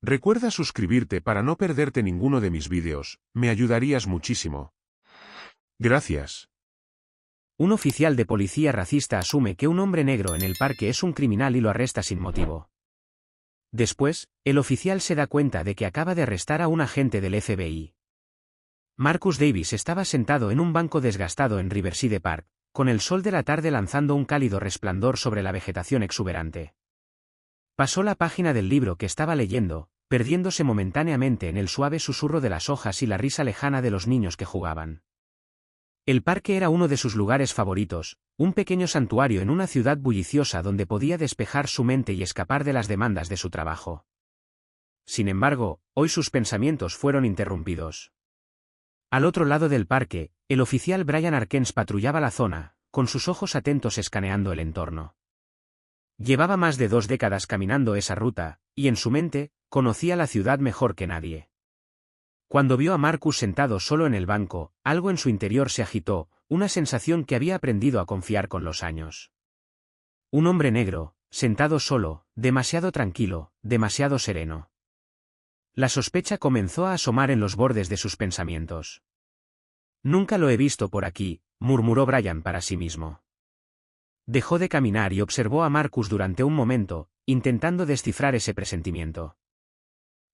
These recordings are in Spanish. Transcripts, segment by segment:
Recuerda suscribirte para no perderte ninguno de mis vídeos, me ayudarías muchísimo. Gracias. Un oficial de policía racista asume que un hombre negro en el parque es un criminal y lo arresta sin motivo. Después, el oficial se da cuenta de que acaba de arrestar a un agente del FBI. Marcus Davis estaba sentado en un banco desgastado en Riverside Park, con el sol de la tarde lanzando un cálido resplandor sobre la vegetación exuberante. Pasó la página del libro que estaba leyendo, perdiéndose momentáneamente en el suave susurro de las hojas y la risa lejana de los niños que jugaban. El parque era uno de sus lugares favoritos, un pequeño santuario en una ciudad bulliciosa donde podía despejar su mente y escapar de las demandas de su trabajo. Sin embargo, hoy sus pensamientos fueron interrumpidos. Al otro lado del parque, el oficial Brian Arkens patrullaba la zona, con sus ojos atentos escaneando el entorno. Llevaba más de 2 décadas caminando esa ruta, y en su mente, conocía la ciudad mejor que nadie. Cuando vio a Marcus sentado solo en el banco, algo en su interior se agitó, una sensación que había aprendido a confiar con los años. Un hombre negro, sentado solo, demasiado tranquilo, demasiado sereno. La sospecha comenzó a asomar en los bordes de sus pensamientos. Nunca lo he visto por aquí, murmuró Brian para sí mismo. Dejó de caminar y observó a Marcus durante un momento, intentando descifrar ese presentimiento.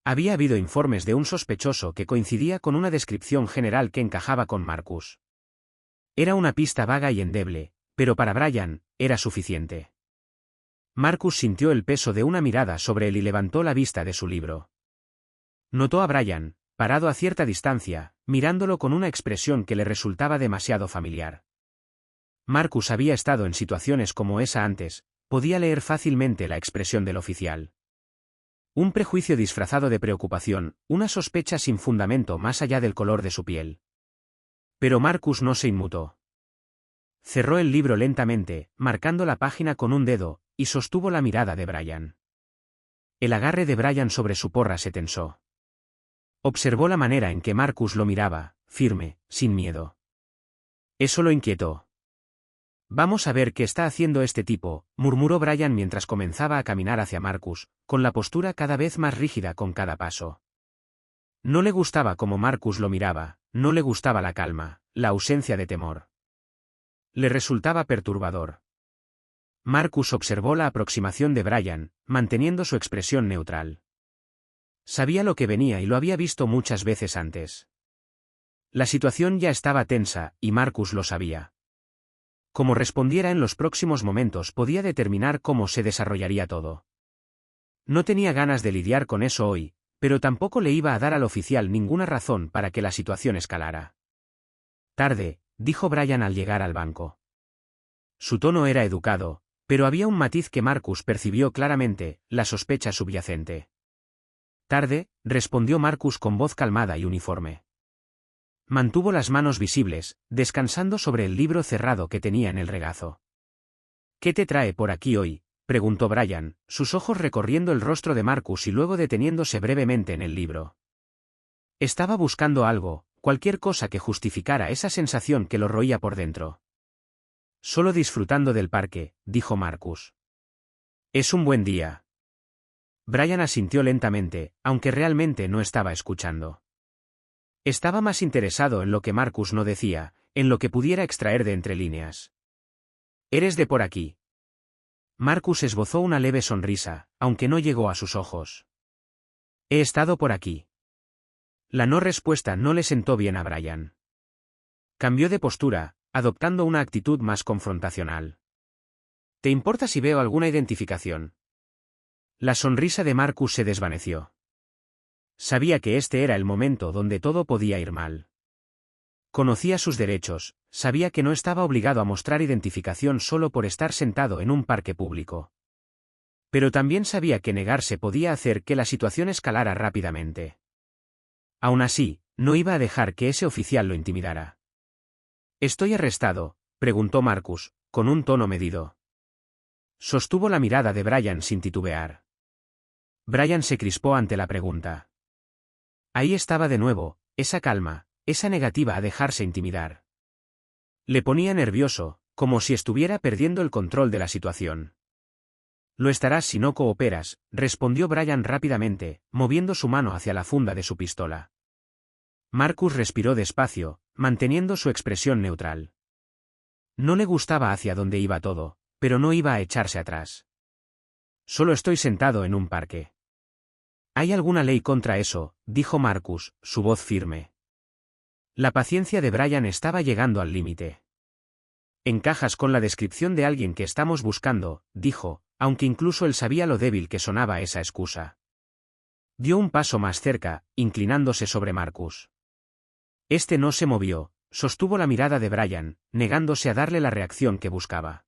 Había habido informes de un sospechoso que coincidía con una descripción general que encajaba con Marcus. Era una pista vaga y endeble, pero para Brian, era suficiente. Marcus sintió el peso de una mirada sobre él y levantó la vista de su libro. Notó a Brian, parado a cierta distancia, mirándolo con una expresión que le resultaba demasiado familiar. Marcus había estado en situaciones como esa antes, podía leer fácilmente la expresión del oficial. Un prejuicio disfrazado de preocupación, una sospecha sin fundamento más allá del color de su piel. Pero Marcus no se inmutó. Cerró el libro lentamente, marcando la página con un dedo, y sostuvo la mirada de Brian. El agarre de Brian sobre su porra se tensó. Observó la manera en que Marcus lo miraba, firme, sin miedo. Eso lo inquietó. Vamos a ver qué está haciendo este tipo, murmuró Brian mientras comenzaba a caminar hacia Marcus, con la postura cada vez más rígida con cada paso. No le gustaba cómo Marcus lo miraba, no le gustaba la calma, la ausencia de temor. Le resultaba perturbador. Marcus observó la aproximación de Brian, manteniendo su expresión neutral. Sabía lo que venía y lo había visto muchas veces antes. La situación ya estaba tensa, y Marcus lo sabía. Como respondiera en los próximos momentos podía determinar cómo se desarrollaría todo. No tenía ganas de lidiar con eso hoy, pero tampoco le iba a dar al oficial ninguna razón para que la situación escalara. Tarde, dijo Brian al llegar al banco. Su tono era educado, pero había un matiz que Marcus percibió claramente, la sospecha subyacente. Tarde, respondió Marcus con voz calmada y uniforme. Mantuvo las manos visibles, descansando sobre el libro cerrado que tenía en el regazo. ¿Qué te trae por aquí hoy?, preguntó Brian, sus ojos recorriendo el rostro de Marcus y luego deteniéndose brevemente en el libro. Estaba buscando algo, cualquier cosa que justificara esa sensación que lo roía por dentro. Solo disfrutando del parque, dijo Marcus. Es un buen día. Brian asintió lentamente, aunque realmente no estaba escuchando. Estaba más interesado en lo que Marcus no decía, en lo que pudiera extraer de entre líneas. ¿Eres de por aquí? Marcus esbozó una leve sonrisa, aunque no llegó a sus ojos. He estado por aquí. La no respuesta no le sentó bien a Brian. Cambió de postura, adoptando una actitud más confrontacional. ¿Te importa si veo alguna identificación? La sonrisa de Marcus se desvaneció. Sabía que este era el momento donde todo podía ir mal. Conocía sus derechos, sabía que no estaba obligado a mostrar identificación solo por estar sentado en un parque público. Pero también sabía que negarse podía hacer que la situación escalara rápidamente. Aún así, no iba a dejar que ese oficial lo intimidara. ¿Estoy arrestado?, preguntó Marcus, con un tono medido. Sostuvo la mirada de Brian sin titubear. Brian se crispó ante la pregunta. Ahí estaba de nuevo, esa calma, esa negativa a dejarse intimidar. Le ponía nervioso, como si estuviera perdiendo el control de la situación. Lo estarás si no cooperas, respondió Brian rápidamente, moviendo su mano hacia la funda de su pistola. Marcus respiró despacio, manteniendo su expresión neutral. No le gustaba hacia dónde iba todo, pero no iba a echarse atrás. Solo estoy sentado en un parque. ¿Hay alguna ley contra eso?, dijo Marcus, su voz firme. La paciencia de Brian estaba llegando al límite. Encajas con la descripción de alguien que estamos buscando, dijo, aunque incluso él sabía lo débil que sonaba esa excusa. Dio un paso más cerca, inclinándose sobre Marcus. Este no se movió, sostuvo la mirada de Brian, negándose a darle la reacción que buscaba.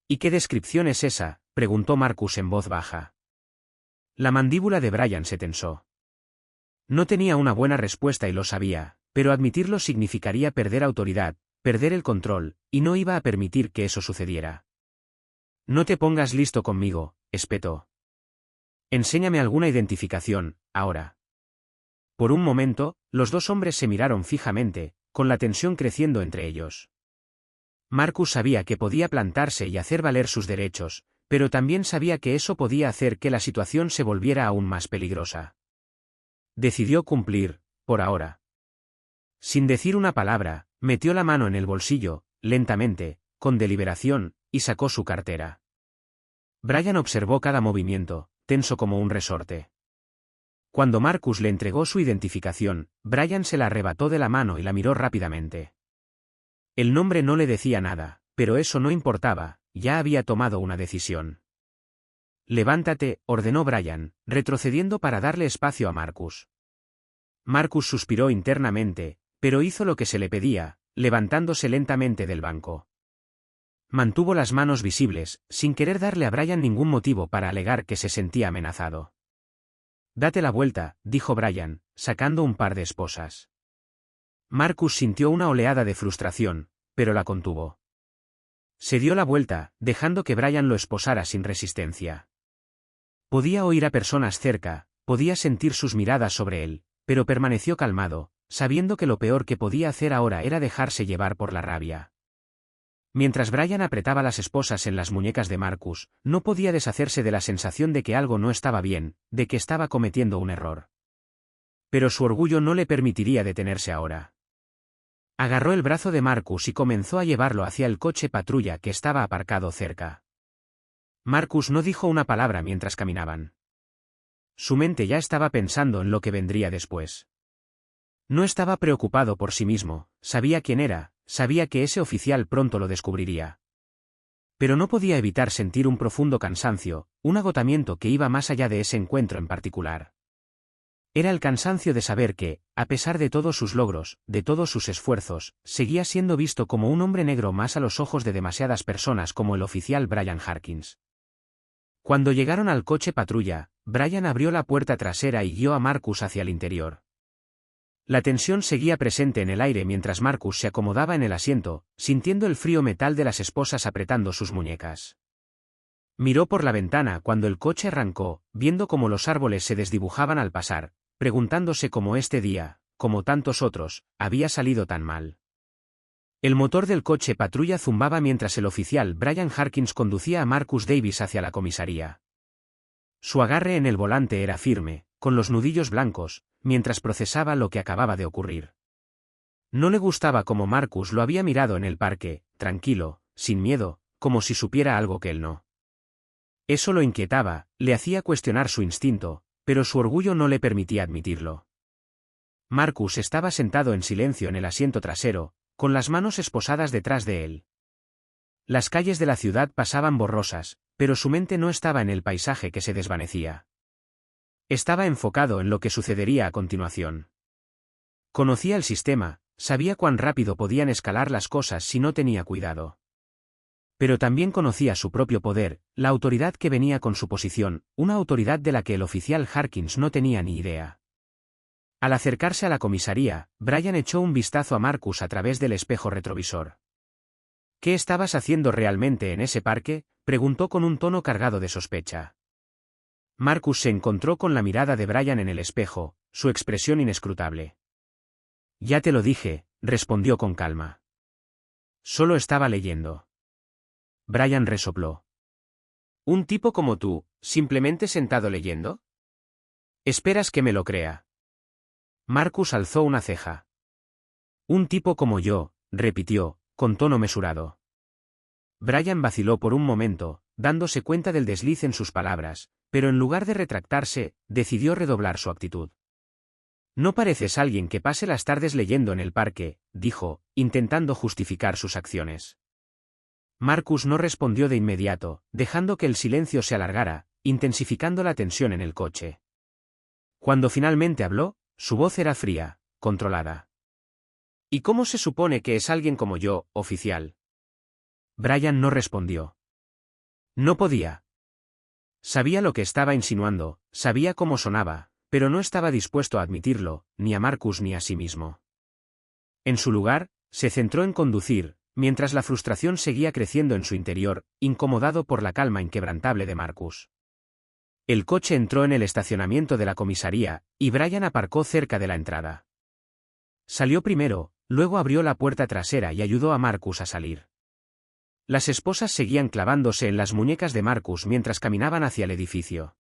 ¿Y qué descripción es esa?, preguntó Marcus en voz baja. La mandíbula de Brian se tensó. No tenía una buena respuesta y lo sabía, pero admitirlo significaría perder autoridad, perder el control, y no iba a permitir que eso sucediera. No te pongas listo conmigo, espetó. Enséñame alguna identificación, ahora. Por un momento, los dos hombres se miraron fijamente, con la tensión creciendo entre ellos. Marcus sabía que podía plantarse y hacer valer sus derechos, pero también sabía que eso podía hacer que la situación se volviera aún más peligrosa. Decidió cumplir, por ahora. Sin decir una palabra, metió la mano en el bolsillo, lentamente, con deliberación, y sacó su cartera. Brian observó cada movimiento, tenso como un resorte. Cuando Marcus le entregó su identificación, Brian se la arrebató de la mano y la miró rápidamente. El nombre no le decía nada, pero eso no importaba, ya había tomado una decisión. Levántate, ordenó Brian, retrocediendo para darle espacio a Marcus. Marcus suspiró internamente, pero hizo lo que se le pedía, levantándose lentamente del banco. Mantuvo las manos visibles, sin querer darle a Brian ningún motivo para alegar que se sentía amenazado. Date la vuelta, dijo Brian, sacando un par de esposas. Marcus sintió una oleada de frustración, pero la contuvo. Se dio la vuelta, dejando que Brian lo esposara sin resistencia. Podía oír a personas cerca, podía sentir sus miradas sobre él, pero permaneció calmado, sabiendo que lo peor que podía hacer ahora era dejarse llevar por la rabia. Mientras Brian apretaba las esposas en las muñecas de Marcus, no podía deshacerse de la sensación de que algo no estaba bien, de que estaba cometiendo un error. Pero su orgullo no le permitiría detenerse ahora. Agarró el brazo de Marcus y comenzó a llevarlo hacia el coche patrulla que estaba aparcado cerca. Marcus no dijo una palabra mientras caminaban. Su mente ya estaba pensando en lo que vendría después. No estaba preocupado por sí mismo, sabía quién era, sabía que ese oficial pronto lo descubriría. Pero no podía evitar sentir un profundo cansancio, un agotamiento que iba más allá de ese encuentro en particular. Era el cansancio de saber que, a pesar de todos sus logros, de todos sus esfuerzos, seguía siendo visto como un hombre negro más a los ojos de demasiadas personas como el oficial Brian Harkins. Cuando llegaron al coche patrulla, Brian abrió la puerta trasera y guió a Marcus hacia el interior. La tensión seguía presente en el aire mientras Marcus se acomodaba en el asiento, sintiendo el frío metal de las esposas apretando sus muñecas. Miró por la ventana cuando el coche arrancó, viendo cómo los árboles se desdibujaban al pasar, preguntándose cómo este día, como tantos otros, había salido tan mal. El motor del coche patrulla zumbaba mientras el oficial Brian Harkins conducía a Marcus Davis hacia la comisaría. Su agarre en el volante era firme, con los nudillos blancos, mientras procesaba lo que acababa de ocurrir. No le gustaba cómo Marcus lo había mirado en el parque, tranquilo, sin miedo, como si supiera algo que él no. Eso lo inquietaba, le hacía cuestionar su instinto, pero su orgullo no le permitía admitirlo. Marcus estaba sentado en silencio en el asiento trasero, con las manos esposadas detrás de él. Las calles de la ciudad pasaban borrosas, pero su mente no estaba en el paisaje que se desvanecía. Estaba enfocado en lo que sucedería a continuación. Conocía el sistema, sabía cuán rápido podían escalar las cosas si no tenía cuidado. Pero también conocía su propio poder, la autoridad que venía con su posición, una autoridad de la que el oficial Harkins no tenía ni idea. Al acercarse a la comisaría, Brian echó un vistazo a Marcus a través del espejo retrovisor. ¿Qué estabas haciendo realmente en ese parque?, preguntó con un tono cargado de sospecha. Marcus se encontró con la mirada de Brian en el espejo, su expresión inescrutable. Ya te lo dije, respondió con calma. Solo estaba leyendo. Brian resopló. ¿Un tipo como tú, simplemente sentado leyendo? ¿Esperas que me lo crea? Marcus alzó una ceja. Un tipo como yo, repitió, con tono mesurado. Brian vaciló por un momento, dándose cuenta del desliz en sus palabras, pero en lugar de retractarse, decidió redoblar su actitud. No pareces alguien que pase las tardes leyendo en el parque, dijo, intentando justificar sus acciones. Marcus no respondió de inmediato, dejando que el silencio se alargara, intensificando la tensión en el coche. Cuando finalmente habló, su voz era fría, controlada. ¿Y cómo se supone que es alguien como yo, oficial? Brian no respondió. No podía. Sabía lo que estaba insinuando, sabía cómo sonaba, pero no estaba dispuesto a admitirlo, ni a Marcus ni a sí mismo. En su lugar, se centró en conducir, mientras la frustración seguía creciendo en su interior, incomodado por la calma inquebrantable de Marcus. El coche entró en el estacionamiento de la comisaría, y Brian aparcó cerca de la entrada. Salió primero, luego abrió la puerta trasera y ayudó a Marcus a salir. Las esposas seguían clavándose en las muñecas de Marcus mientras caminaban hacia el edificio.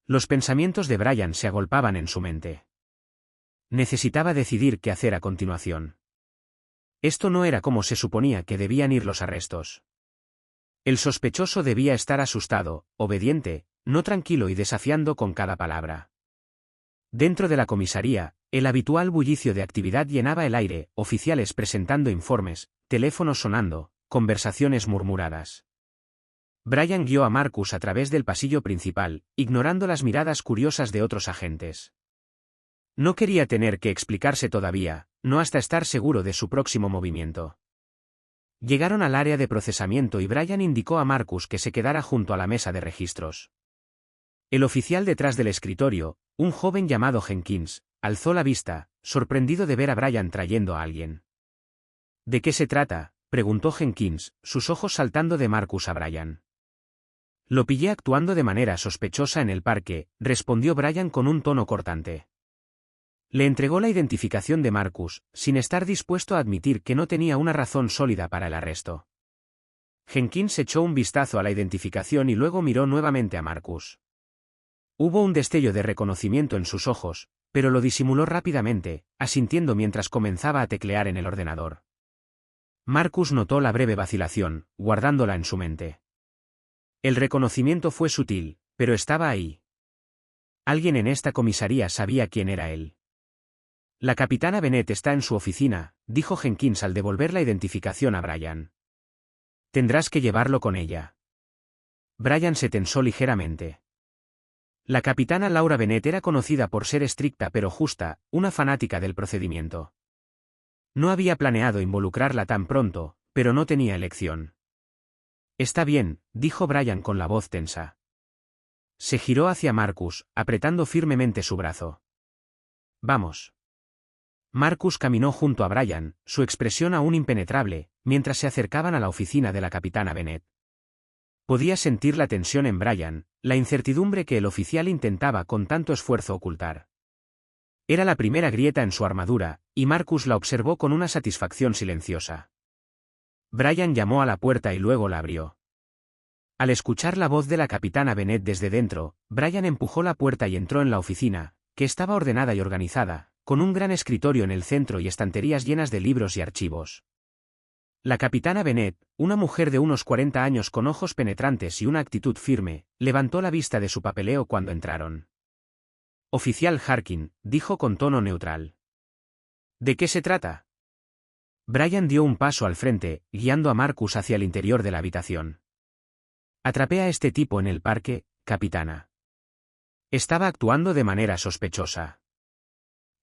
Los pensamientos de Brian se agolpaban en su mente. Necesitaba decidir qué hacer a continuación. Esto no era como se suponía que debían ir los arrestos. El sospechoso debía estar asustado, obediente, no tranquilo y desafiando con cada palabra. Dentro de la comisaría, el habitual bullicio de actividad llenaba el aire, oficiales presentando informes, teléfonos sonando, conversaciones murmuradas. Brian guió a Marcus a través del pasillo principal, ignorando las miradas curiosas de otros agentes. No quería tener que explicarse todavía, no hasta estar seguro de su próximo movimiento. Llegaron al área de procesamiento y Brian indicó a Marcus que se quedara junto a la mesa de registros. El oficial detrás del escritorio, un joven llamado Jenkins, alzó la vista, sorprendido de ver a Brian trayendo a alguien. ¿De qué se trata?, preguntó Jenkins, sus ojos saltando de Marcus a Brian. Lo pillé actuando de manera sospechosa en el parque, respondió Brian con un tono cortante. Le entregó la identificación de Marcus, sin estar dispuesto a admitir que no tenía una razón sólida para el arresto. Jenkins echó un vistazo a la identificación y luego miró nuevamente a Marcus. Hubo un destello de reconocimiento en sus ojos, pero lo disimuló rápidamente, asintiendo mientras comenzaba a teclear en el ordenador. Marcus notó la breve vacilación, guardándola en su mente. El reconocimiento fue sutil, pero estaba ahí. Alguien en esta comisaría sabía quién era él. La capitana Bennett está en su oficina, dijo Jenkins al devolver la identificación a Brian. Tendrás que llevarlo con ella. Brian se tensó ligeramente. La capitana Laura Bennett era conocida por ser estricta pero justa, una fanática del procedimiento. No había planeado involucrarla tan pronto, pero no tenía elección. Está bien, dijo Brian con la voz tensa. Se giró hacia Marcus, apretando firmemente su brazo. Vamos. Marcus caminó junto a Brian, su expresión aún impenetrable, mientras se acercaban a la oficina de la capitana Bennett. Podía sentir la tensión en Brian, la incertidumbre que el oficial intentaba con tanto esfuerzo ocultar. Era la primera grieta en su armadura, y Marcus la observó con una satisfacción silenciosa. Brian llamó a la puerta y luego la abrió. Al escuchar la voz de la capitana Bennett desde dentro, Brian empujó la puerta y entró en la oficina, que estaba ordenada y organizada, con un gran escritorio en el centro y estanterías llenas de libros y archivos. La capitana Bennett, una mujer de unos 40 años con ojos penetrantes y una actitud firme, levantó la vista de su papeleo cuando entraron. Oficial Harkin, dijo con tono neutral. ¿De qué se trata? Brian dio un paso al frente, guiando a Marcus hacia el interior de la habitación. Atrapé a este tipo en el parque, capitana. Estaba actuando de manera sospechosa.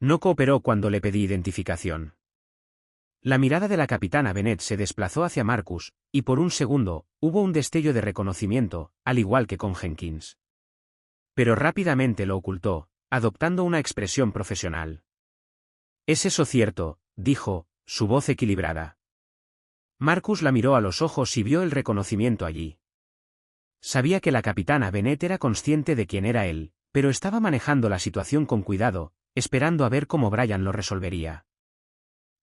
No cooperó cuando le pedí identificación. La mirada de la capitana Bennett se desplazó hacia Marcus, y por un segundo, hubo un destello de reconocimiento, al igual que con Jenkins. Pero rápidamente lo ocultó, adoptando una expresión profesional. ¿Es eso cierto?, dijo, su voz equilibrada. Marcus la miró a los ojos y vio el reconocimiento allí. Sabía que la capitana Bennett era consciente de quién era él, pero estaba manejando la situación con cuidado, esperando a ver cómo Brian lo resolvería.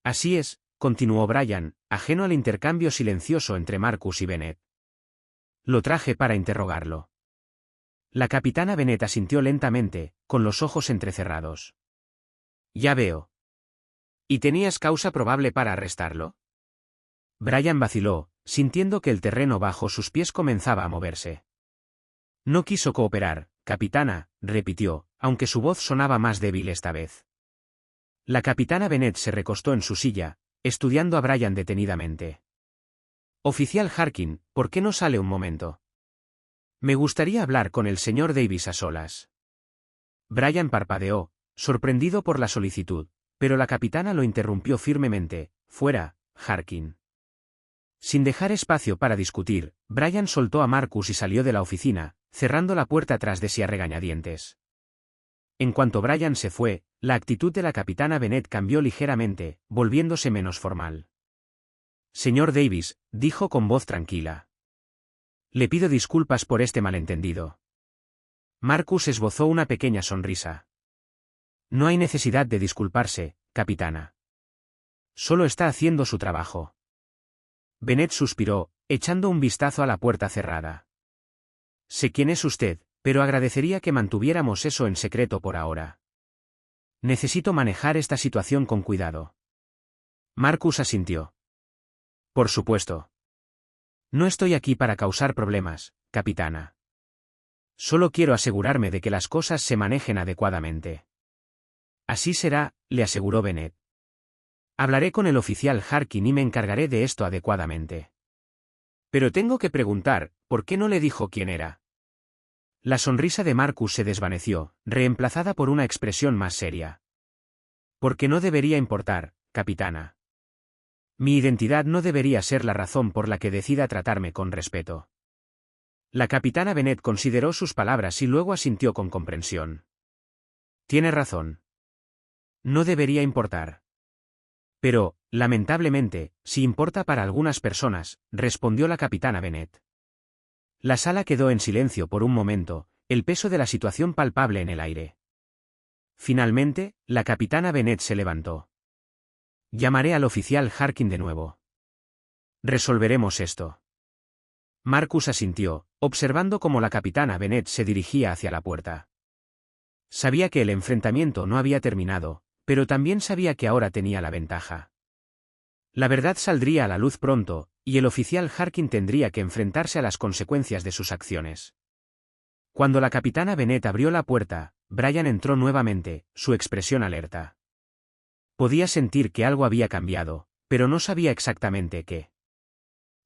Así es, continuó Brian, ajeno al intercambio silencioso entre Marcus y Bennett. Lo traje para interrogarlo. La capitana Bennet asintió lentamente, con los ojos entrecerrados. Ya veo. ¿Y tenías causa probable para arrestarlo? Brian vaciló, sintiendo que el terreno bajo sus pies comenzaba a moverse. No quiso cooperar, capitana, repitió, aunque su voz sonaba más débil esta vez. La capitana Bennet se recostó en su silla, estudiando a Brian detenidamente. Oficial Harkin, ¿por qué no sale un momento? Me gustaría hablar con el señor Davis a solas. Brian parpadeó, sorprendido por la solicitud, pero la capitana lo interrumpió firmemente. Fuera, Harkin. Sin dejar espacio para discutir, Brian soltó a Marcus y salió de la oficina, cerrando la puerta tras de sí a regañadientes. En cuanto Brian se fue, la actitud de la capitana Bennet cambió ligeramente, volviéndose menos formal. Señor Davis, dijo con voz tranquila. Le pido disculpas por este malentendido. Marcus esbozó una pequeña sonrisa. No hay necesidad de disculparse, capitana. Solo está haciendo su trabajo. Bennet suspiró, echando un vistazo a la puerta cerrada. Sé quién es usted, pero agradecería que mantuviéramos eso en secreto por ahora. Necesito manejar esta situación con cuidado. Marcus asintió. Por supuesto. No estoy aquí para causar problemas, capitana. Solo quiero asegurarme de que las cosas se manejen adecuadamente. Así será, le aseguró Bennet. Hablaré con el oficial Harkin y me encargaré de esto adecuadamente. Pero tengo que preguntar, ¿por qué no le dijo quién era? La sonrisa de Marcus se desvaneció, reemplazada por una expresión más seria. Porque no debería importar, capitana. Mi identidad no debería ser la razón por la que decida tratarme con respeto. La capitana Bennet consideró sus palabras y luego asintió con comprensión. Tiene razón. No debería importar. Pero, lamentablemente, sí importa para algunas personas, respondió la capitana Bennet. La sala quedó en silencio por un momento, el peso de la situación palpable en el aire. Finalmente, la capitana Bennet se levantó. Llamaré al oficial Harkin de nuevo. Resolveremos esto. Marcus asintió, observando cómo la capitana Bennet se dirigía hacia la puerta. Sabía que el enfrentamiento no había terminado, pero también sabía que ahora tenía la ventaja. La verdad saldría a la luz pronto, y el oficial Harkin tendría que enfrentarse a las consecuencias de sus acciones. Cuando la capitana Bennet abrió la puerta, Brian entró nuevamente, su expresión alerta. Podía sentir que algo había cambiado, pero no sabía exactamente qué.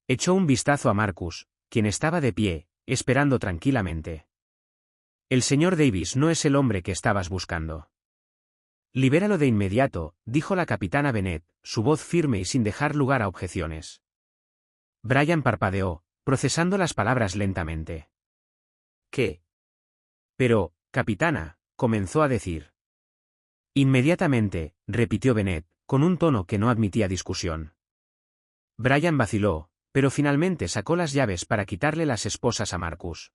Echó un vistazo a Marcus, quien estaba de pie, esperando tranquilamente. El señor Davis no es el hombre que estabas buscando. Libéralo de inmediato, dijo la capitana Bennet, su voz firme y sin dejar lugar a objeciones. Brian parpadeó, procesando las palabras lentamente. ¿Qué? Pero, capitana, comenzó a decir. Inmediatamente, repitió Bennet, con un tono que no admitía discusión. Brian vaciló, pero finalmente sacó las llaves para quitarle las esposas a Marcus.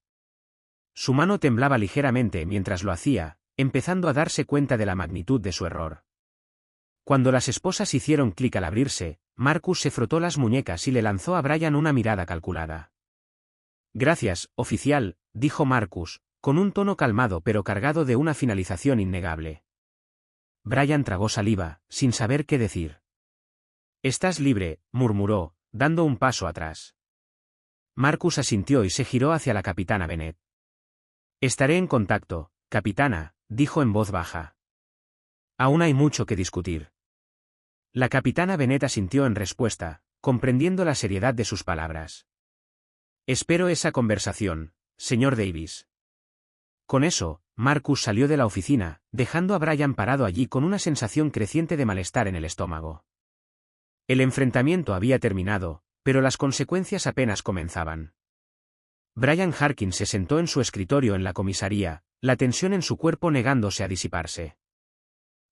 Su mano temblaba ligeramente mientras lo hacía, empezando a darse cuenta de la magnitud de su error. Cuando las esposas hicieron clic al abrirse, Marcus se frotó las muñecas y le lanzó a Brian una mirada calculada. Gracias, oficial, dijo Marcus, con un tono calmado pero cargado de una finalización innegable. Brian tragó saliva, sin saber qué decir. Estás libre, murmuró, dando un paso atrás. Marcus asintió y se giró hacia la capitana Bennet. Estaré en contacto, capitana, dijo en voz baja. Aún hay mucho que discutir. La capitana Bennet asintió en respuesta, comprendiendo la seriedad de sus palabras. Espero esa conversación, señor Davis. Con eso, Marcus salió de la oficina, dejando a Brian parado allí con una sensación creciente de malestar en el estómago. El enfrentamiento había terminado, pero las consecuencias apenas comenzaban. Brian Harkin se sentó en su escritorio en la comisaría, la tensión en su cuerpo negándose a disiparse.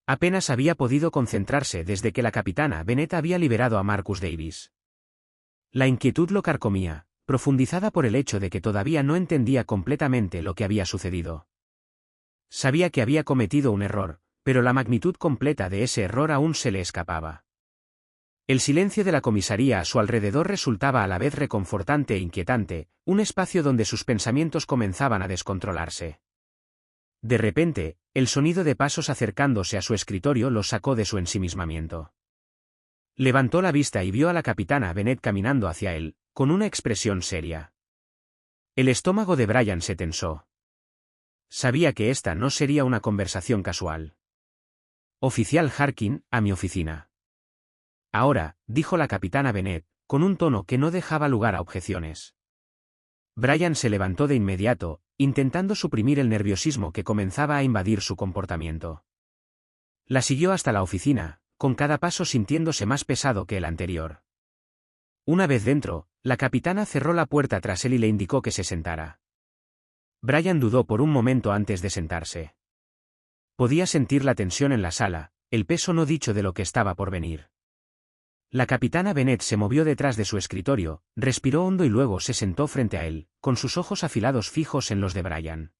Apenas había podido concentrarse desde que la capitana Bennet había liberado a Marcus Davis. La inquietud lo carcomía, profundizada por el hecho de que todavía no entendía completamente lo que había sucedido. Sabía que había cometido un error, pero la magnitud completa de ese error aún se le escapaba. El silencio de la comisaría a su alrededor resultaba a la vez reconfortante e inquietante, un espacio donde sus pensamientos comenzaban a descontrolarse. De repente, el sonido de pasos acercándose a su escritorio lo sacó de su ensimismamiento. Levantó la vista y vio a la capitana Bennet caminando hacia él, con una expresión seria. El estómago de Brian se tensó. Sabía que esta no sería una conversación casual. «Oficial Harkin, a mi oficina». «Ahora», dijo la capitana Bennet, con un tono que no dejaba lugar a objeciones. Brian se levantó de inmediato, intentando suprimir el nerviosismo que comenzaba a invadir su comportamiento. La siguió hasta la oficina, con cada paso sintiéndose más pesado que el anterior. Una vez dentro, la capitana cerró la puerta tras él y le indicó que se sentara. Brian dudó por un momento antes de sentarse. Podía sentir la tensión en la sala, el peso no dicho de lo que estaba por venir. La capitana Bennet se movió detrás de su escritorio, respiró hondo y luego se sentó frente a él, con sus ojos afilados fijos en los de Brian.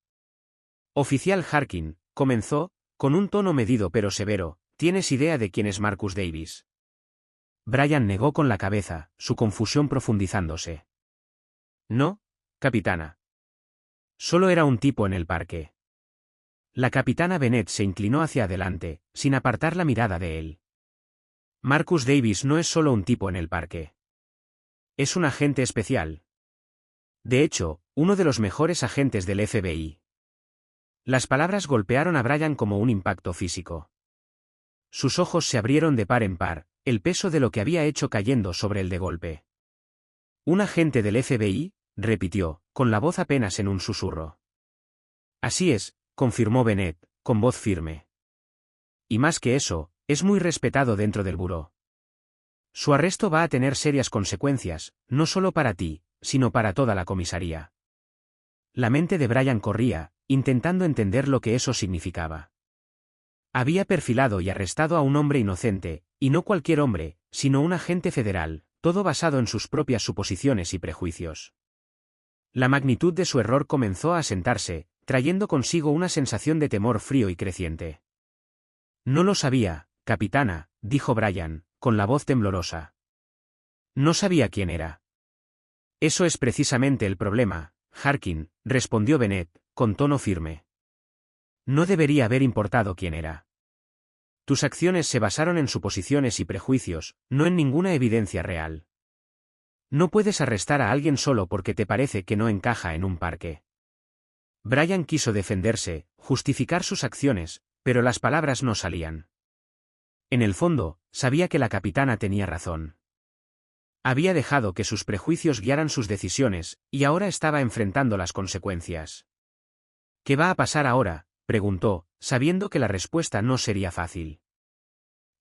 «Oficial Harkin», comenzó, con un tono medido pero severo, «¿tienes idea de quién es Marcus Davis?» Brian negó con la cabeza, su confusión profundizándose. «No, capitana. Solo era un tipo en el parque». La capitana Bennet se inclinó hacia adelante, sin apartar la mirada de él. «Marcus Davis no es solo un tipo en el parque. Es un agente especial. De hecho, uno de los mejores agentes del FBI». Las palabras golpearon a Brian como un impacto físico. Sus ojos se abrieron de par en par, el peso de lo que había hecho cayendo sobre él de golpe. «¿Un agente del FBI?», repitió, con la voz apenas en un susurro. «Así es», confirmó Bennet, con voz firme. «Y más que eso, es muy respetado dentro del buró. Su arresto va a tener serias consecuencias, no solo para ti, sino para toda la comisaría». La mente de Brian corría, intentando entender lo que eso significaba. Había perfilado y arrestado a un hombre inocente, y no cualquier hombre, sino un agente federal, todo basado en sus propias suposiciones y prejuicios. La magnitud de su error comenzó a asentarse, trayendo consigo una sensación de temor frío y creciente. «No lo sabía, capitana», dijo Brian, con la voz temblorosa. «No sabía quién era». «Eso es precisamente el problema, Harkin», respondió Bennet, con tono firme. «No debería haber importado quién era. Tus acciones se basaron en suposiciones y prejuicios, no en ninguna evidencia real. No puedes arrestar a alguien solo porque te parece que no encaja en un parque». Brian quiso defenderse, justificar sus acciones, pero las palabras no salían. En el fondo, sabía que la capitana tenía razón. Había dejado que sus prejuicios guiaran sus decisiones, y ahora estaba enfrentando las consecuencias. «¿Qué va a pasar ahora?», preguntó, sabiendo que la respuesta no sería fácil.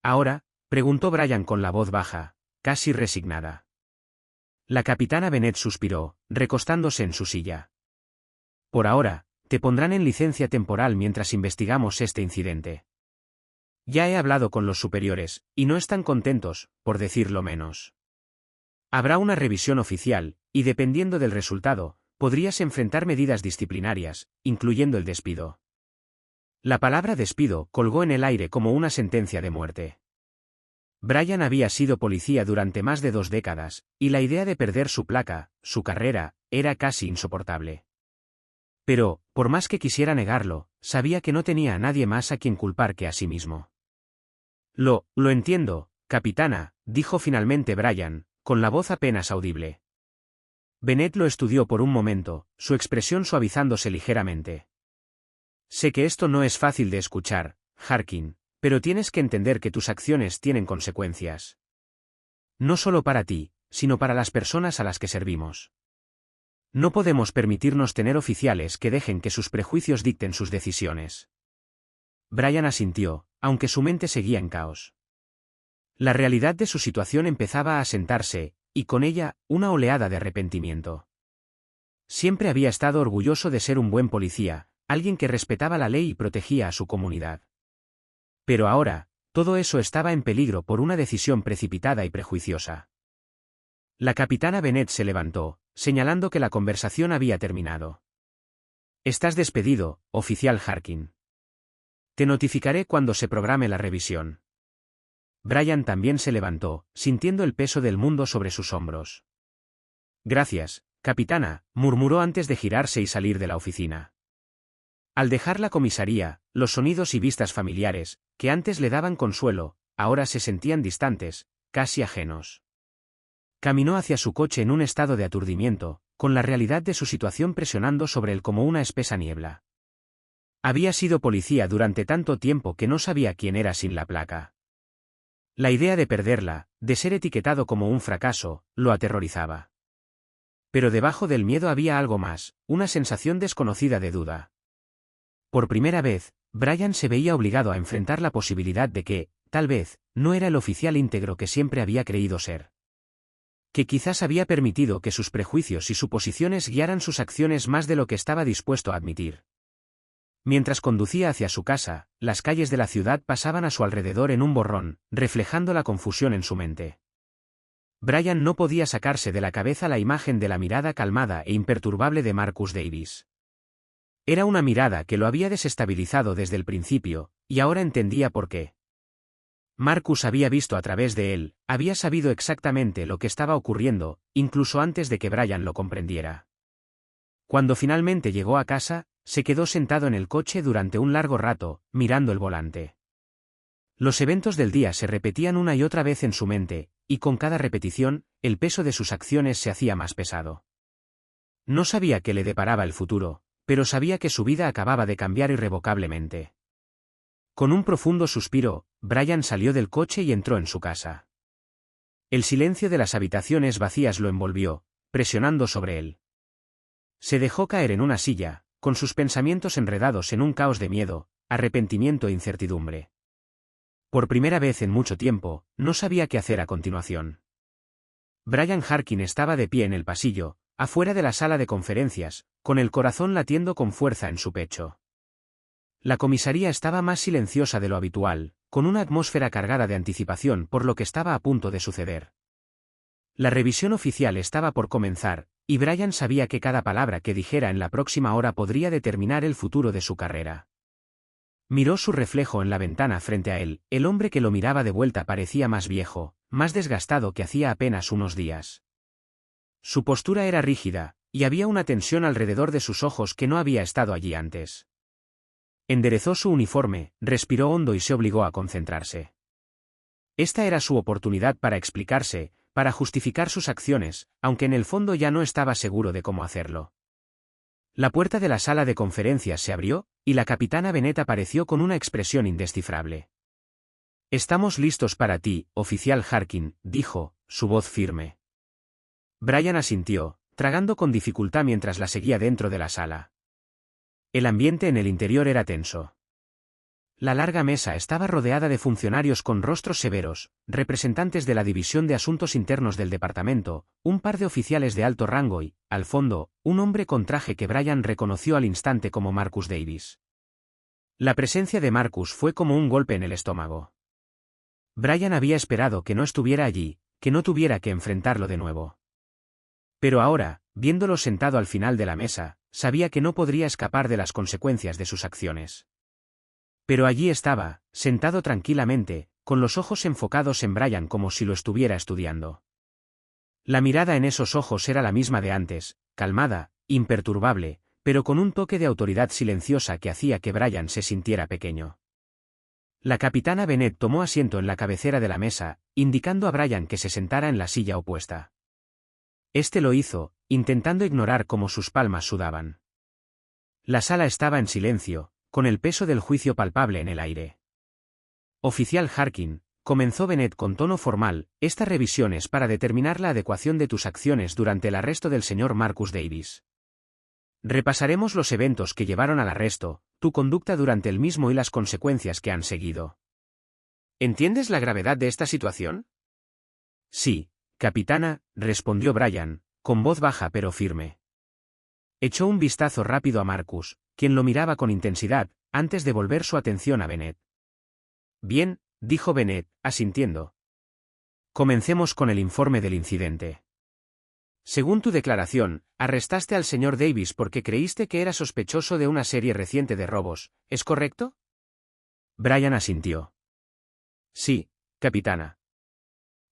«¿Ahora?», preguntó Brian con la voz baja, casi resignada. La capitana Bennet suspiró, recostándose en su silla. «Por ahora, te pondrán en licencia temporal mientras investigamos este incidente. Ya he hablado con los superiores, y no están contentos, por decirlo menos. Habrá una revisión oficial, y dependiendo del resultado, podrías enfrentar medidas disciplinarias, incluyendo el despido». La palabra despido colgó en el aire como una sentencia de muerte. Brian había sido policía durante más de 2 décadas, y la idea de perder su placa, su carrera, era casi insoportable. Pero, por más que quisiera negarlo, sabía que no tenía a nadie más a quien culpar que a sí mismo. Lo entiendo, capitana», dijo finalmente Brian, con la voz apenas audible. Bennet lo estudió por un momento, su expresión suavizándose ligeramente. «Sé que esto no es fácil de escuchar, Harkin, pero tienes que entender que tus acciones tienen consecuencias. No solo para ti, sino para las personas a las que servimos. No podemos permitirnos tener oficiales que dejen que sus prejuicios dicten sus decisiones». Brian asintió, aunque su mente seguía en caos. La realidad de su situación empezaba a asentarse, y con ella, una oleada de arrepentimiento. Siempre había estado orgulloso de ser un buen policía, alguien que respetaba la ley y protegía a su comunidad. Pero ahora, todo eso estaba en peligro por una decisión precipitada y prejuiciosa. La capitana Bennet se levantó, señalando que la conversación había terminado. «Estás despedido, oficial Harkin. Te notificaré cuando se programe la revisión». Brian también se levantó, sintiendo el peso del mundo sobre sus hombros. Gracias, capitana, murmuró antes de girarse y salir de la oficina. Al dejar la comisaría, los sonidos y vistas familiares, que antes le daban consuelo, ahora se sentían distantes, casi ajenos. Caminó hacia su coche en un estado de aturdimiento, con la realidad de su situación presionando sobre él como una espesa niebla. Había sido policía durante tanto tiempo que no sabía quién era sin la placa. La idea de perderla, de ser etiquetado como un fracaso, lo aterrorizaba. Pero debajo del miedo había algo más, una sensación desconocida de duda. Por primera vez, Brian se veía obligado a enfrentar la posibilidad de que, tal vez, no era el oficial íntegro que siempre había creído ser. Que quizás había permitido que sus prejuicios y suposiciones guiaran sus acciones más de lo que estaba dispuesto a admitir. Mientras conducía hacia su casa, las calles de la ciudad pasaban a su alrededor en un borrón, reflejando la confusión en su mente. Brian no podía sacarse de la cabeza la imagen de la mirada calmada e imperturbable de Marcus Davis. Era una mirada que lo había desestabilizado desde el principio, y ahora entendía por qué. Marcus había visto a través de él, había sabido exactamente lo que estaba ocurriendo, incluso antes de que Brian lo comprendiera. Cuando finalmente llegó a casa, se quedó sentado en el coche durante un largo rato, mirando el volante. Los eventos del día se repetían una y otra vez en su mente, y con cada repetición, el peso de sus acciones se hacía más pesado. No sabía qué le deparaba el futuro, pero sabía que su vida acababa de cambiar irrevocablemente. Con un profundo suspiro, Brian salió del coche y entró en su casa. El silencio de las habitaciones vacías lo envolvió, presionando sobre él. Se dejó caer en una silla, con sus pensamientos enredados en un caos de miedo, arrepentimiento e incertidumbre. Por primera vez en mucho tiempo, no sabía qué hacer a continuación. Brian Harkin estaba de pie en el pasillo, afuera de la sala de conferencias, con el corazón latiendo con fuerza en su pecho. La comisaría estaba más silenciosa de lo habitual, con una atmósfera cargada de anticipación por lo que estaba a punto de suceder. La revisión oficial estaba por comenzar, y Brian sabía que cada palabra que dijera en la próxima hora podría determinar el futuro de su carrera. Miró su reflejo en la ventana frente a él, el hombre que lo miraba de vuelta parecía más viejo, más desgastado que hacía apenas unos días. Su postura era rígida, y había una tensión alrededor de sus ojos que no había estado allí antes. Enderezó su uniforme, respiró hondo y se obligó a concentrarse. Esta era su oportunidad para explicarse, para justificar sus acciones, aunque en el fondo ya no estaba seguro de cómo hacerlo. La puerta de la sala de conferencias se abrió, y la capitana Bennett apareció con una expresión indescifrable. «Estamos listos para ti, oficial Harkin», dijo, su voz firme. Brian asintió, tragando con dificultad mientras la seguía dentro de la sala. El ambiente en el interior era tenso. La larga mesa estaba rodeada de funcionarios con rostros severos, representantes de la División de Asuntos Internos del departamento, un par de oficiales de alto rango y, al fondo, un hombre con traje que Brian reconoció al instante como Marcus Davis. La presencia de Marcus fue como un golpe en el estómago. Brian había esperado que no estuviera allí, que no tuviera que enfrentarlo de nuevo. Pero ahora, viéndolo sentado al final de la mesa, sabía que no podría escapar de las consecuencias de sus acciones. Pero allí estaba, sentado tranquilamente, con los ojos enfocados en Brian como si lo estuviera estudiando. La mirada en esos ojos era la misma de antes, calmada, imperturbable, pero con un toque de autoridad silenciosa que hacía que Brian se sintiera pequeño. La capitana Bennett tomó asiento en la cabecera de la mesa, indicando a Brian que se sentara en la silla opuesta. Este lo hizo, intentando ignorar cómo sus palmas sudaban. La sala estaba en silencio, con el peso del juicio palpable en el aire. Oficial Harkin, comenzó Bennett con tono formal, esta revisión es para determinar la adecuación de tus acciones durante el arresto del señor Marcus Davis. Repasaremos los eventos que llevaron al arresto, tu conducta durante el mismo y las consecuencias que han seguido. ¿Entiendes la gravedad de esta situación? Sí, capitana, respondió Brian, con voz baja pero firme. Echó un vistazo rápido a Marcus, quien lo miraba con intensidad, antes de volver su atención a Bennett. Bien, dijo Bennett, asintiendo. Comencemos con el informe del incidente. Según tu declaración, arrestaste al señor Davis porque creíste que era sospechoso de una serie reciente de robos, ¿es correcto? Brian asintió. Sí, capitana.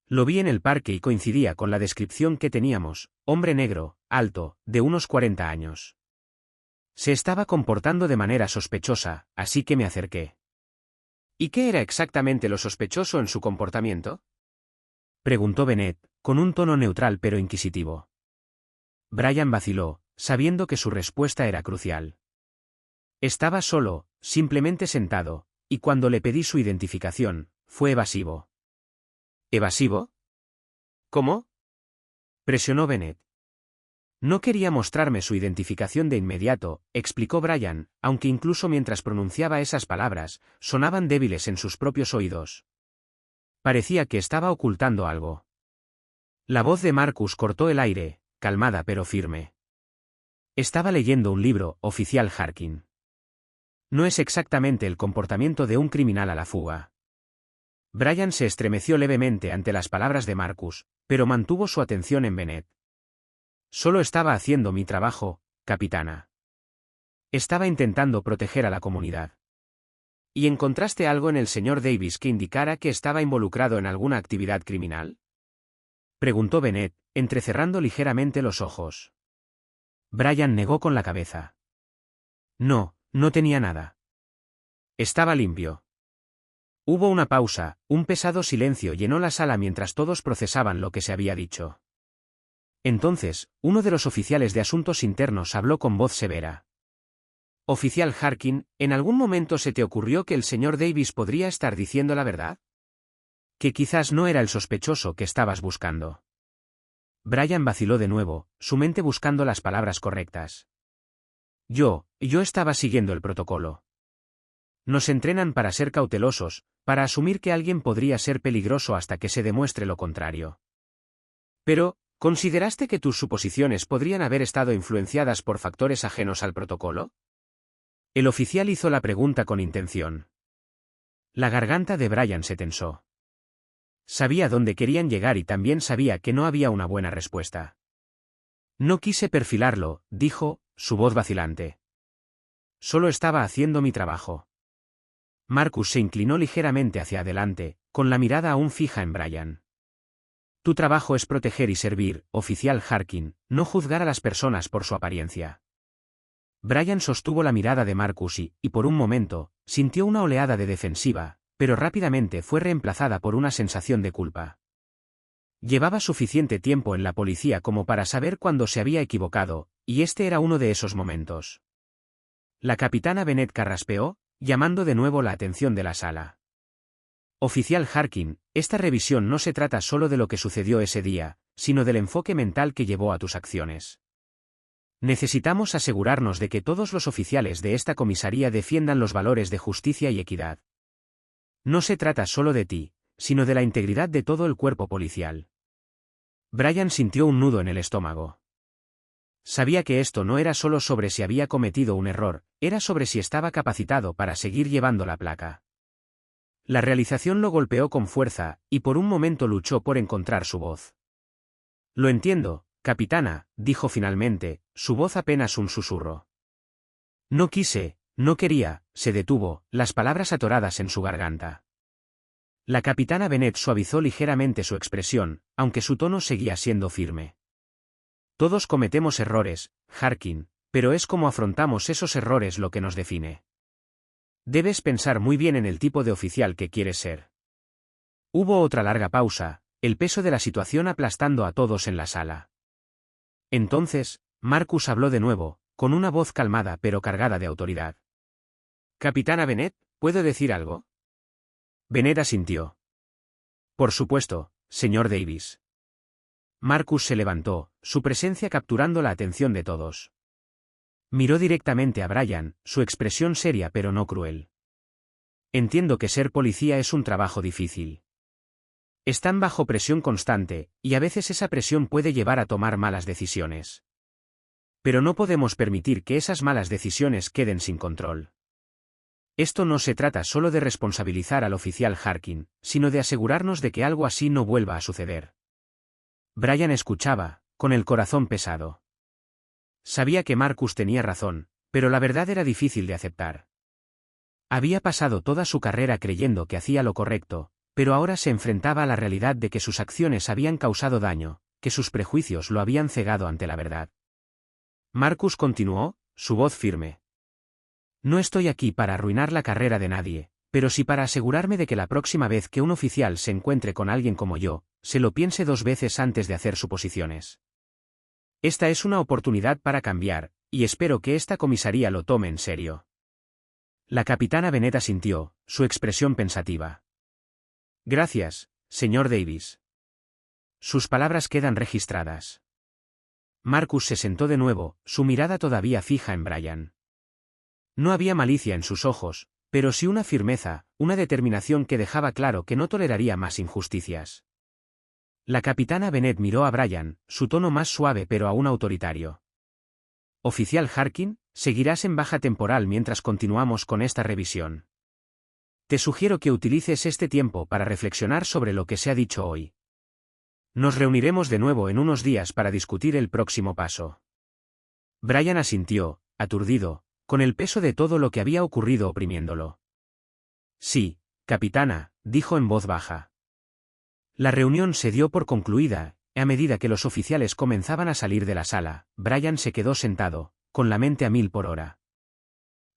Lo vi en el parque y coincidía con la descripción que teníamos, hombre negro, alto, de unos 40 años. Se estaba comportando de manera sospechosa, así que me acerqué. ¿Y qué era exactamente lo sospechoso en su comportamiento?, preguntó Bennett, con un tono neutral pero inquisitivo. Brian vaciló, sabiendo que su respuesta era crucial. Estaba solo, simplemente sentado, y cuando le pedí su identificación, fue evasivo. ¿Evasivo? ¿Cómo?, presionó Bennett. No quería mostrarme su identificación de inmediato, explicó Brian, aunque incluso mientras pronunciaba esas palabras, sonaban débiles en sus propios oídos. Parecía que estaba ocultando algo. La voz de Marcus cortó el aire, calmada pero firme. Estaba leyendo un libro, oficial Harkin. No es exactamente el comportamiento de un criminal a la fuga. Brian se estremeció levemente ante las palabras de Marcus, pero mantuvo su atención en Bennett. Solo estaba haciendo mi trabajo, capitana. Estaba intentando proteger a la comunidad. ¿Y encontraste algo en el señor Davis que indicara que estaba involucrado en alguna actividad criminal?, preguntó Bennett, entrecerrando ligeramente los ojos. Brian negó con la cabeza. No, no tenía nada. Estaba limpio. Hubo una pausa, un pesado silencio llenó la sala mientras todos procesaban lo que se había dicho. Entonces, uno de los oficiales de asuntos internos habló con voz severa. Oficial Harkin, ¿en algún momento se te ocurrió que el señor Davis podría estar diciendo la verdad? Que quizás no era el sospechoso que estabas buscando. Brian vaciló de nuevo, su mente buscando las palabras correctas. Yo estaba siguiendo el protocolo. Nos entrenan para ser cautelosos, para asumir que alguien podría ser peligroso hasta que se demuestre lo contrario. Pero, ¿consideraste que tus suposiciones podrían haber estado influenciadas por factores ajenos al protocolo? El oficial hizo la pregunta con intención. La garganta de Brian se tensó. Sabía dónde querían llegar y también sabía que no había una buena respuesta. No quise perfilarlo, dijo, su voz vacilante. Solo estaba haciendo mi trabajo. Marcus se inclinó ligeramente hacia adelante, con la mirada aún fija en Brian. Tu trabajo es proteger y servir, oficial Harkin, no juzgar a las personas por su apariencia. Brian sostuvo la mirada de Marcus y, por un momento, sintió una oleada de defensiva, pero rápidamente fue reemplazada por una sensación de culpa. Llevaba suficiente tiempo en la policía como para saber cuándo se había equivocado, y este era uno de esos momentos. La capitana Bennett carraspeó, llamando de nuevo la atención de la sala. Oficial Harkin, esta revisión no se trata solo de lo que sucedió ese día, sino del enfoque mental que llevó a tus acciones. Necesitamos asegurarnos de que todos los oficiales de esta comisaría defiendan los valores de justicia y equidad. No se trata solo de ti, sino de la integridad de todo el cuerpo policial. Brian sintió un nudo en el estómago. Sabía que esto no era solo sobre si había cometido un error, era sobre si estaba capacitado para seguir llevando la placa. La realización lo golpeó con fuerza, y por un momento luchó por encontrar su voz. Lo entiendo, capitana, dijo finalmente, su voz apenas un susurro. No quería, se detuvo, las palabras atoradas en su garganta. La capitana Bennett suavizó ligeramente su expresión, aunque su tono seguía siendo firme. Todos cometemos errores, Harkin, pero es como afrontamos esos errores lo que nos define. Debes pensar muy bien en el tipo de oficial que quieres ser. Hubo otra larga pausa, el peso de la situación aplastando a todos en la sala. Entonces, Marcus habló de nuevo, con una voz calmada pero cargada de autoridad. Capitana Bennett, ¿puedo decir algo? Bennett asintió. Por supuesto, señor Davis. Marcus se levantó, su presencia capturando la atención de todos. Miró directamente a Brian, su expresión seria pero no cruel. Entiendo que ser policía es un trabajo difícil. Están bajo presión constante, y a veces esa presión puede llevar a tomar malas decisiones. Pero no podemos permitir que esas malas decisiones queden sin control. Esto no se trata solo de responsabilizar al oficial Harkin, sino de asegurarnos de que algo así no vuelva a suceder. Brian escuchaba, con el corazón pesado. Sabía que Marcus tenía razón, pero la verdad era difícil de aceptar. Había pasado toda su carrera creyendo que hacía lo correcto, pero ahora se enfrentaba a la realidad de que sus acciones habían causado daño, que sus prejuicios lo habían cegado ante la verdad. Marcus continuó, su voz firme. No estoy aquí para arruinar la carrera de nadie, pero sí para asegurarme de que la próxima vez que un oficial se encuentre con alguien como yo, se lo piense 2 veces antes de hacer suposiciones. Esta es una oportunidad para cambiar, y espero que esta comisaría lo tome en serio. La capitana Bennet asintió, su expresión pensativa. Gracias, señor Davis. Sus palabras quedan registradas. Marcus se sentó de nuevo, su mirada todavía fija en Brian. No había malicia en sus ojos, pero sí una firmeza, una determinación que dejaba claro que no toleraría más injusticias. La capitana Bennet miró a Brian, su tono más suave pero aún autoritario. Oficial Harkin, seguirás en baja temporal mientras continuamos con esta revisión. Te sugiero que utilices este tiempo para reflexionar sobre lo que se ha dicho hoy. Nos reuniremos de nuevo en unos días para discutir el próximo paso. Brian asintió, aturdido, con el peso de todo lo que había ocurrido oprimiéndolo. Sí, capitana, dijo en voz baja. La reunión se dio por concluida, y a medida que los oficiales comenzaban a salir de la sala, Brian se quedó sentado, con la mente a 1000 por hora.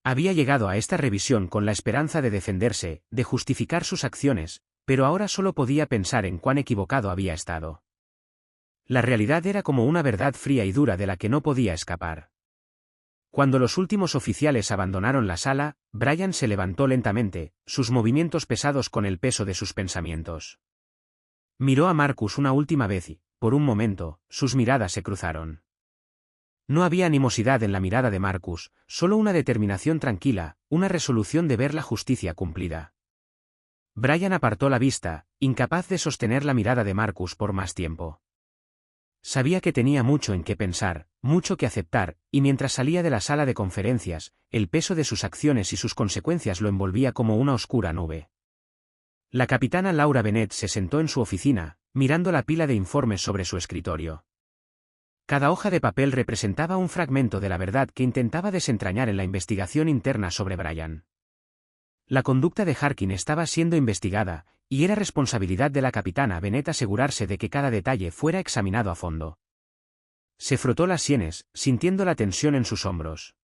Había llegado a esta revisión con la esperanza de defenderse, de justificar sus acciones, pero ahora solo podía pensar en cuán equivocado había estado. La realidad era como una verdad fría y dura de la que no podía escapar. Cuando los últimos oficiales abandonaron la sala, Brian se levantó lentamente, sus movimientos pesados con el peso de sus pensamientos. Miró a Marcus una última vez y, por un momento, sus miradas se cruzaron. No había animosidad en la mirada de Marcus, solo una determinación tranquila, una resolución de ver la justicia cumplida. Brian apartó la vista, incapaz de sostener la mirada de Marcus por más tiempo. Sabía que tenía mucho en qué pensar, mucho que aceptar, y mientras salía de la sala de conferencias, el peso de sus acciones y sus consecuencias lo envolvía como una oscura nube. La capitana Laura Bennet se sentó en su oficina, mirando la pila de informes sobre su escritorio. Cada hoja de papel representaba un fragmento de la verdad que intentaba desentrañar en la investigación interna sobre Brian. La conducta de Harkin estaba siendo investigada, y era responsabilidad de la capitana Bennet asegurarse de que cada detalle fuera examinado a fondo. Se frotó las sienes, sintiendo la tensión en sus hombros.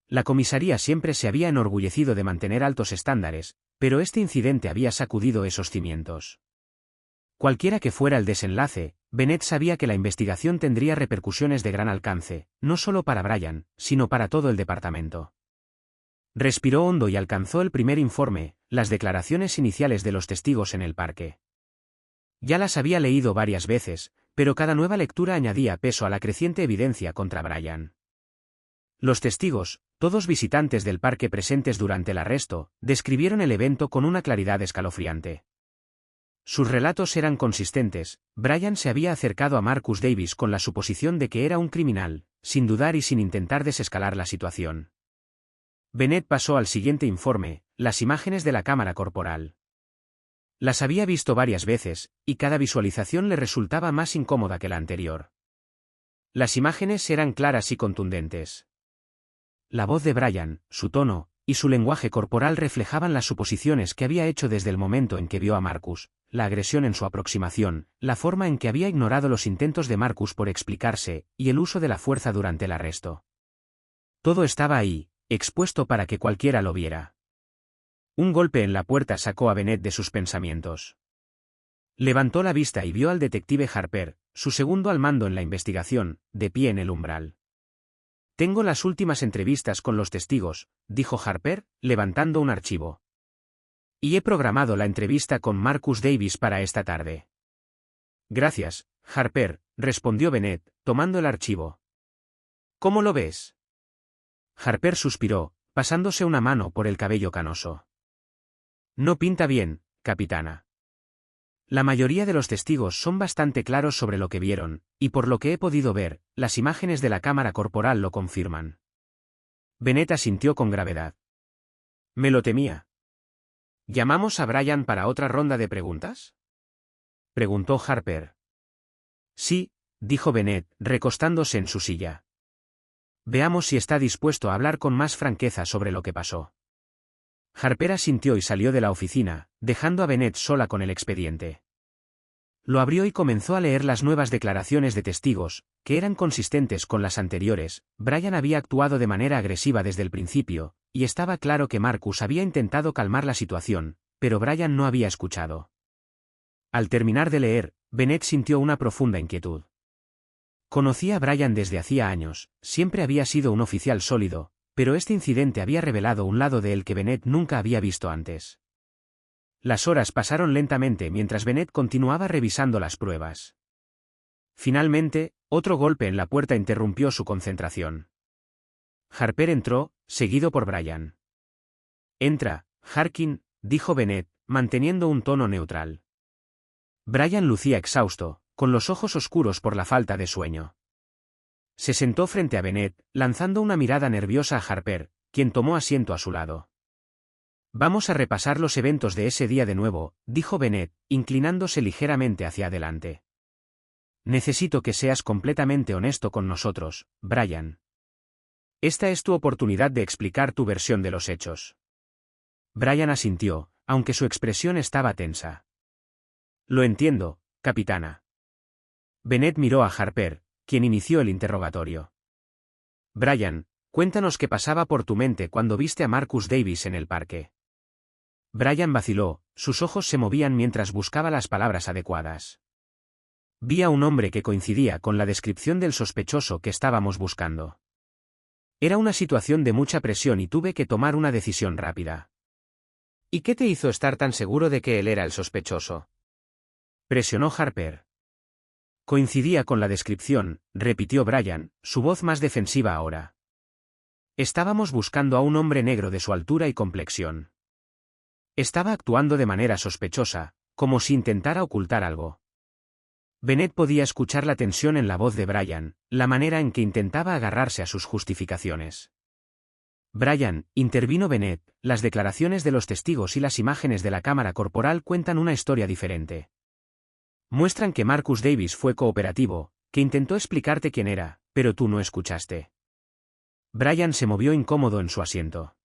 La comisaría siempre se había enorgullecido de mantener altos estándares, pero este incidente había sacudido esos cimientos. Cualquiera que fuera el desenlace, Bennet sabía que la investigación tendría repercusiones de gran alcance, no solo para Brian, sino para todo el departamento. Respiró hondo y alcanzó el primer informe, las declaraciones iniciales de los testigos en el parque. Ya las había leído varias veces, pero cada nueva lectura añadía peso a la creciente evidencia contra Brian. Los testigos, todos visitantes del parque presentes durante el arresto, describieron el evento con una claridad escalofriante. Sus relatos eran consistentes. Brian se había acercado a Marcus Davis con la suposición de que era un criminal, sin dudar y sin intentar desescalar la situación. Bennet pasó al siguiente informe, las imágenes de la cámara corporal. Las había visto varias veces, y cada visualización le resultaba más incómoda que la anterior. Las imágenes eran claras y contundentes. La voz de Brian, su tono, y su lenguaje corporal reflejaban las suposiciones que había hecho desde el momento en que vio a Marcus, la agresión en su aproximación, la forma en que había ignorado los intentos de Marcus por explicarse, y el uso de la fuerza durante el arresto. Todo estaba ahí, expuesto para que cualquiera lo viera. Un golpe en la puerta sacó a Bennet de sus pensamientos. Levantó la vista y vio al detective Harper, su segundo al mando en la investigación, de pie en el umbral. Tengo las últimas entrevistas con los testigos, dijo Harper, levantando un archivo. Y he programado la entrevista con Marcus Davis para esta tarde. Gracias, Harper, respondió Bennet, tomando el archivo. ¿Cómo lo ves? Harper suspiró, pasándose una mano por el cabello canoso. No pinta bien, capitana. La mayoría de los testigos son bastante claros sobre lo que vieron, y por lo que he podido ver, las imágenes de la cámara corporal lo confirman. Bennet asintió con gravedad. Me lo temía. ¿Llamamos a Brian para otra ronda de preguntas? Preguntó Harper. Sí, dijo Bennet, recostándose en su silla. Veamos si está dispuesto a hablar con más franqueza sobre lo que pasó. Harper asintió y salió de la oficina, dejando a Bennett sola con el expediente. Lo abrió y comenzó a leer las nuevas declaraciones de testigos, que eran consistentes con las anteriores. Brian había actuado de manera agresiva desde el principio, y estaba claro que Marcus había intentado calmar la situación, pero Brian no había escuchado. Al terminar de leer, Bennett sintió una profunda inquietud. Conocía a Brian desde hacía años, siempre había sido un oficial sólido, pero este incidente había revelado un lado de él que Bennett nunca había visto antes. Las horas pasaron lentamente mientras Bennett continuaba revisando las pruebas. Finalmente, otro golpe en la puerta interrumpió su concentración. Harper entró, seguido por Brian. «Entra, Harkin», dijo Bennett, manteniendo un tono neutral. Brian lucía exhausto, con los ojos oscuros por la falta de sueño. Se sentó frente a Bennett, lanzando una mirada nerviosa a Harper, quien tomó asiento a su lado. «Vamos a repasar los eventos de ese día de nuevo», dijo Bennett, inclinándose ligeramente hacia adelante. «Necesito que seas completamente honesto con nosotros, Brian. Esta es tu oportunidad de explicar tu versión de los hechos». Brian asintió, aunque su expresión estaba tensa. «Lo entiendo, capitana». Bennett miró a Harper, quien inició el interrogatorio. «Brian, cuéntanos qué pasaba por tu mente cuando viste a Marcus Davis en el parque». Brian vaciló, sus ojos se movían mientras buscaba las palabras adecuadas. «Vi a un hombre que coincidía con la descripción del sospechoso que estábamos buscando. Era una situación de mucha presión y tuve que tomar una decisión rápida». «¿Y qué te hizo estar tan seguro de que él era el sospechoso?», presionó Harper. «Coincidía con la descripción», repitió Brian, su voz más defensiva ahora. «Estábamos buscando a un hombre negro de su altura y complexión. Estaba actuando de manera sospechosa, como si intentara ocultar algo». Bennett podía escuchar la tensión en la voz de Brian, la manera en que intentaba agarrarse a sus justificaciones. «Brian», intervino Bennett, «las declaraciones de los testigos y las imágenes de la cámara corporal cuentan una historia diferente. Muestran que Marcus Davis fue cooperativo, que intentó explicarte quién era, pero tú no escuchaste». Brian se movió incómodo en su asiento.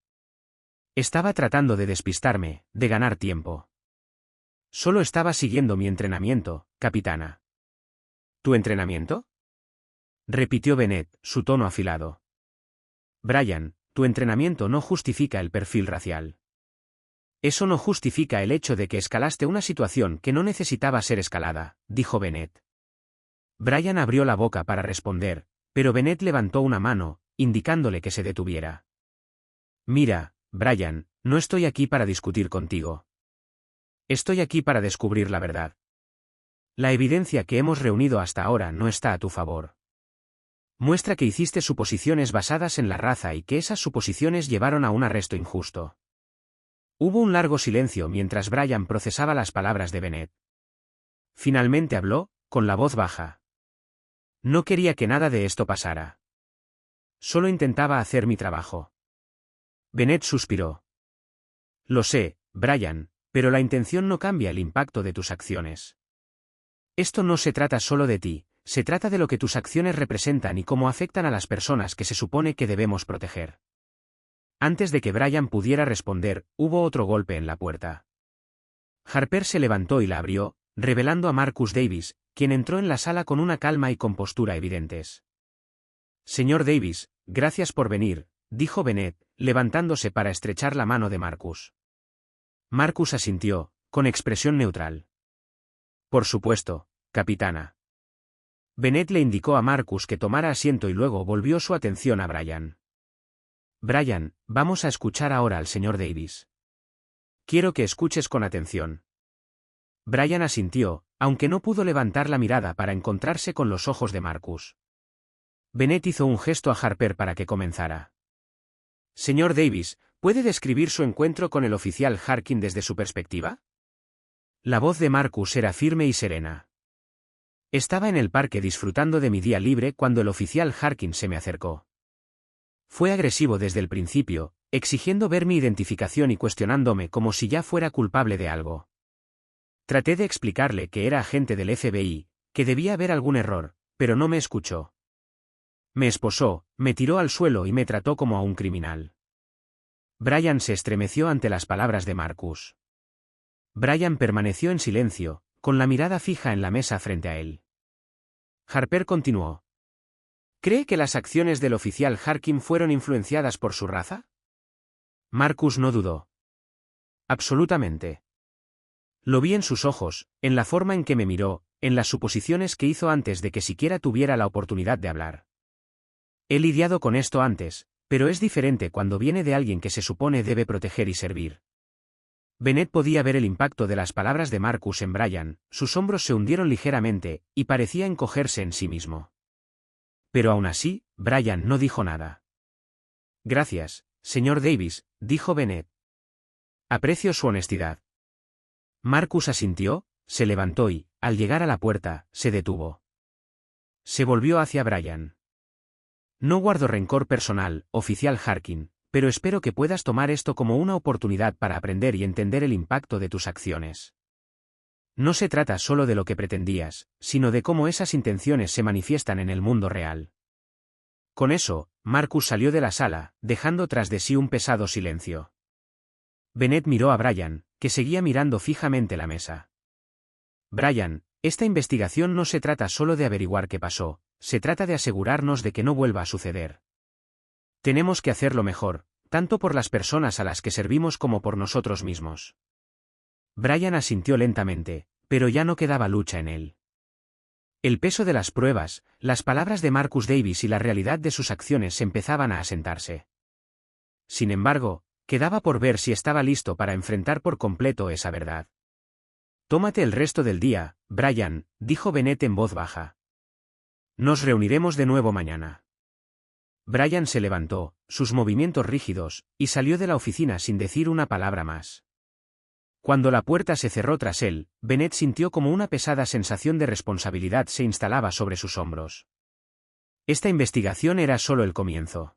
«Estaba tratando de despistarme, de ganar tiempo. Solo estaba siguiendo mi entrenamiento, capitana». «¿Tu entrenamiento?», repitió Bennett, su tono afilado. «Brian, tu entrenamiento no justifica el perfil racial. Eso no justifica el hecho de que escalaste una situación que no necesitaba ser escalada», dijo Bennett. Brian abrió la boca para responder, pero Bennett levantó una mano, indicándole que se detuviera. «Mira, Brian, no estoy aquí para discutir contigo. Estoy aquí para descubrir la verdad. La evidencia que hemos reunido hasta ahora no está a tu favor. Muestra que hiciste suposiciones basadas en la raza y que esas suposiciones llevaron a un arresto injusto». Hubo un largo silencio mientras Brian procesaba las palabras de Bennett. Finalmente habló, con la voz baja. «No quería que nada de esto pasara. Solo intentaba hacer mi trabajo». Bennett suspiró. «Lo sé, Brian, pero la intención no cambia el impacto de tus acciones. Esto no se trata solo de ti, se trata de lo que tus acciones representan y cómo afectan a las personas que se supone que debemos proteger». Antes de que Brian pudiera responder, hubo otro golpe en la puerta. Harper se levantó y la abrió, revelando a Marcus Davis, quien entró en la sala con una calma y compostura evidentes. «Señor Davis, gracias por venir», dijo Bennett, levantándose para estrechar la mano de Marcus. Marcus asintió, con expresión neutral. «Por supuesto, capitana». Bennett le indicó a Marcus que tomara asiento y luego volvió su atención a Brian. «Brian, vamos a escuchar ahora al señor Davis. Quiero que escuches con atención». Brian asintió, aunque no pudo levantar la mirada para encontrarse con los ojos de Marcus. Bennett hizo un gesto a Harper para que comenzara. «Señor Davis, ¿puede describir su encuentro con el oficial Harkin desde su perspectiva?». La voz de Marcus era firme y serena. «Estaba en el parque disfrutando de mi día libre cuando el oficial Harkin se me acercó. Fue agresivo desde el principio, exigiendo ver mi identificación y cuestionándome como si ya fuera culpable de algo. Traté de explicarle que era agente del FBI, que debía haber algún error, pero no me escuchó. Me esposó, me tiró al suelo y me trató como a un criminal. Brian se estremeció ante las palabras de Marcus. Brian permaneció en silencio, con la mirada fija en la mesa frente a él. Harper continuó. ¿Cree que las acciones del oficial Harkin fueron influenciadas por su raza? Marcus no dudó. Absolutamente. Lo vi en sus ojos, en la forma en que me miró, en las suposiciones que hizo antes de que siquiera tuviera la oportunidad de hablar. He lidiado con esto antes, pero es diferente cuando viene de alguien que se supone debe proteger y servir. Bennett podía ver el impacto de las palabras de Marcus en Brian, sus hombros se hundieron ligeramente, y parecía encogerse en sí mismo. Pero aún así, Brian no dijo nada. Gracias, señor Davis, dijo Bennett. Aprecio su honestidad. Marcus asintió, se levantó y, al llegar a la puerta, se detuvo. Se volvió hacia Brian. No guardo rencor personal, oficial Harkin, pero espero que puedas tomar esto como una oportunidad para aprender y entender el impacto de tus acciones. No se trata solo de lo que pretendías, sino de cómo esas intenciones se manifiestan en el mundo real. Con eso, Marcus salió de la sala, dejando tras de sí un pesado silencio. Bennett miró a Brian, que seguía mirando fijamente la mesa. Brian, esta investigación no se trata solo de averiguar qué pasó, se trata de asegurarnos de que no vuelva a suceder. Tenemos que hacerlo mejor, tanto por las personas a las que servimos como por nosotros mismos. Brian asintió lentamente, pero ya no quedaba lucha en él. El peso de las pruebas, las palabras de Marcus Davis y la realidad de sus acciones empezaban a asentarse. Sin embargo, quedaba por ver si estaba listo para enfrentar por completo esa verdad. Tómate el resto del día, Brian, dijo Bennett en voz baja. Nos reuniremos de nuevo mañana. Brian se levantó, sus movimientos rígidos, y salió de la oficina sin decir una palabra más. Cuando la puerta se cerró tras él, Bennett sintió como una pesada sensación de responsabilidad se instalaba sobre sus hombros. Esta investigación era solo el comienzo.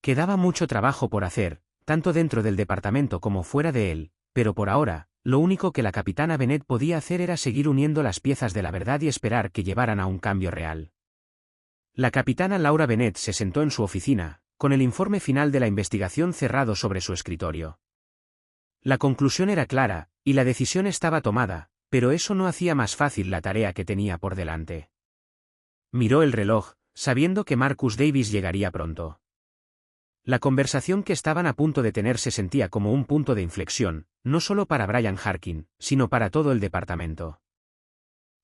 Quedaba mucho trabajo por hacer, tanto dentro del departamento como fuera de él, pero por ahora, lo único que la capitana Bennett podía hacer era seguir uniendo las piezas de la verdad y esperar que llevaran a un cambio real. La capitana Laura Bennett se sentó en su oficina, con el informe final de la investigación cerrado sobre su escritorio. La conclusión era clara, y la decisión estaba tomada, pero eso no hacía más fácil la tarea que tenía por delante. Miró el reloj, sabiendo que Marcus Davis llegaría pronto. La conversación que estaban a punto de tener se sentía como un punto de inflexión, no solo para Brian Harkin, sino para todo el departamento.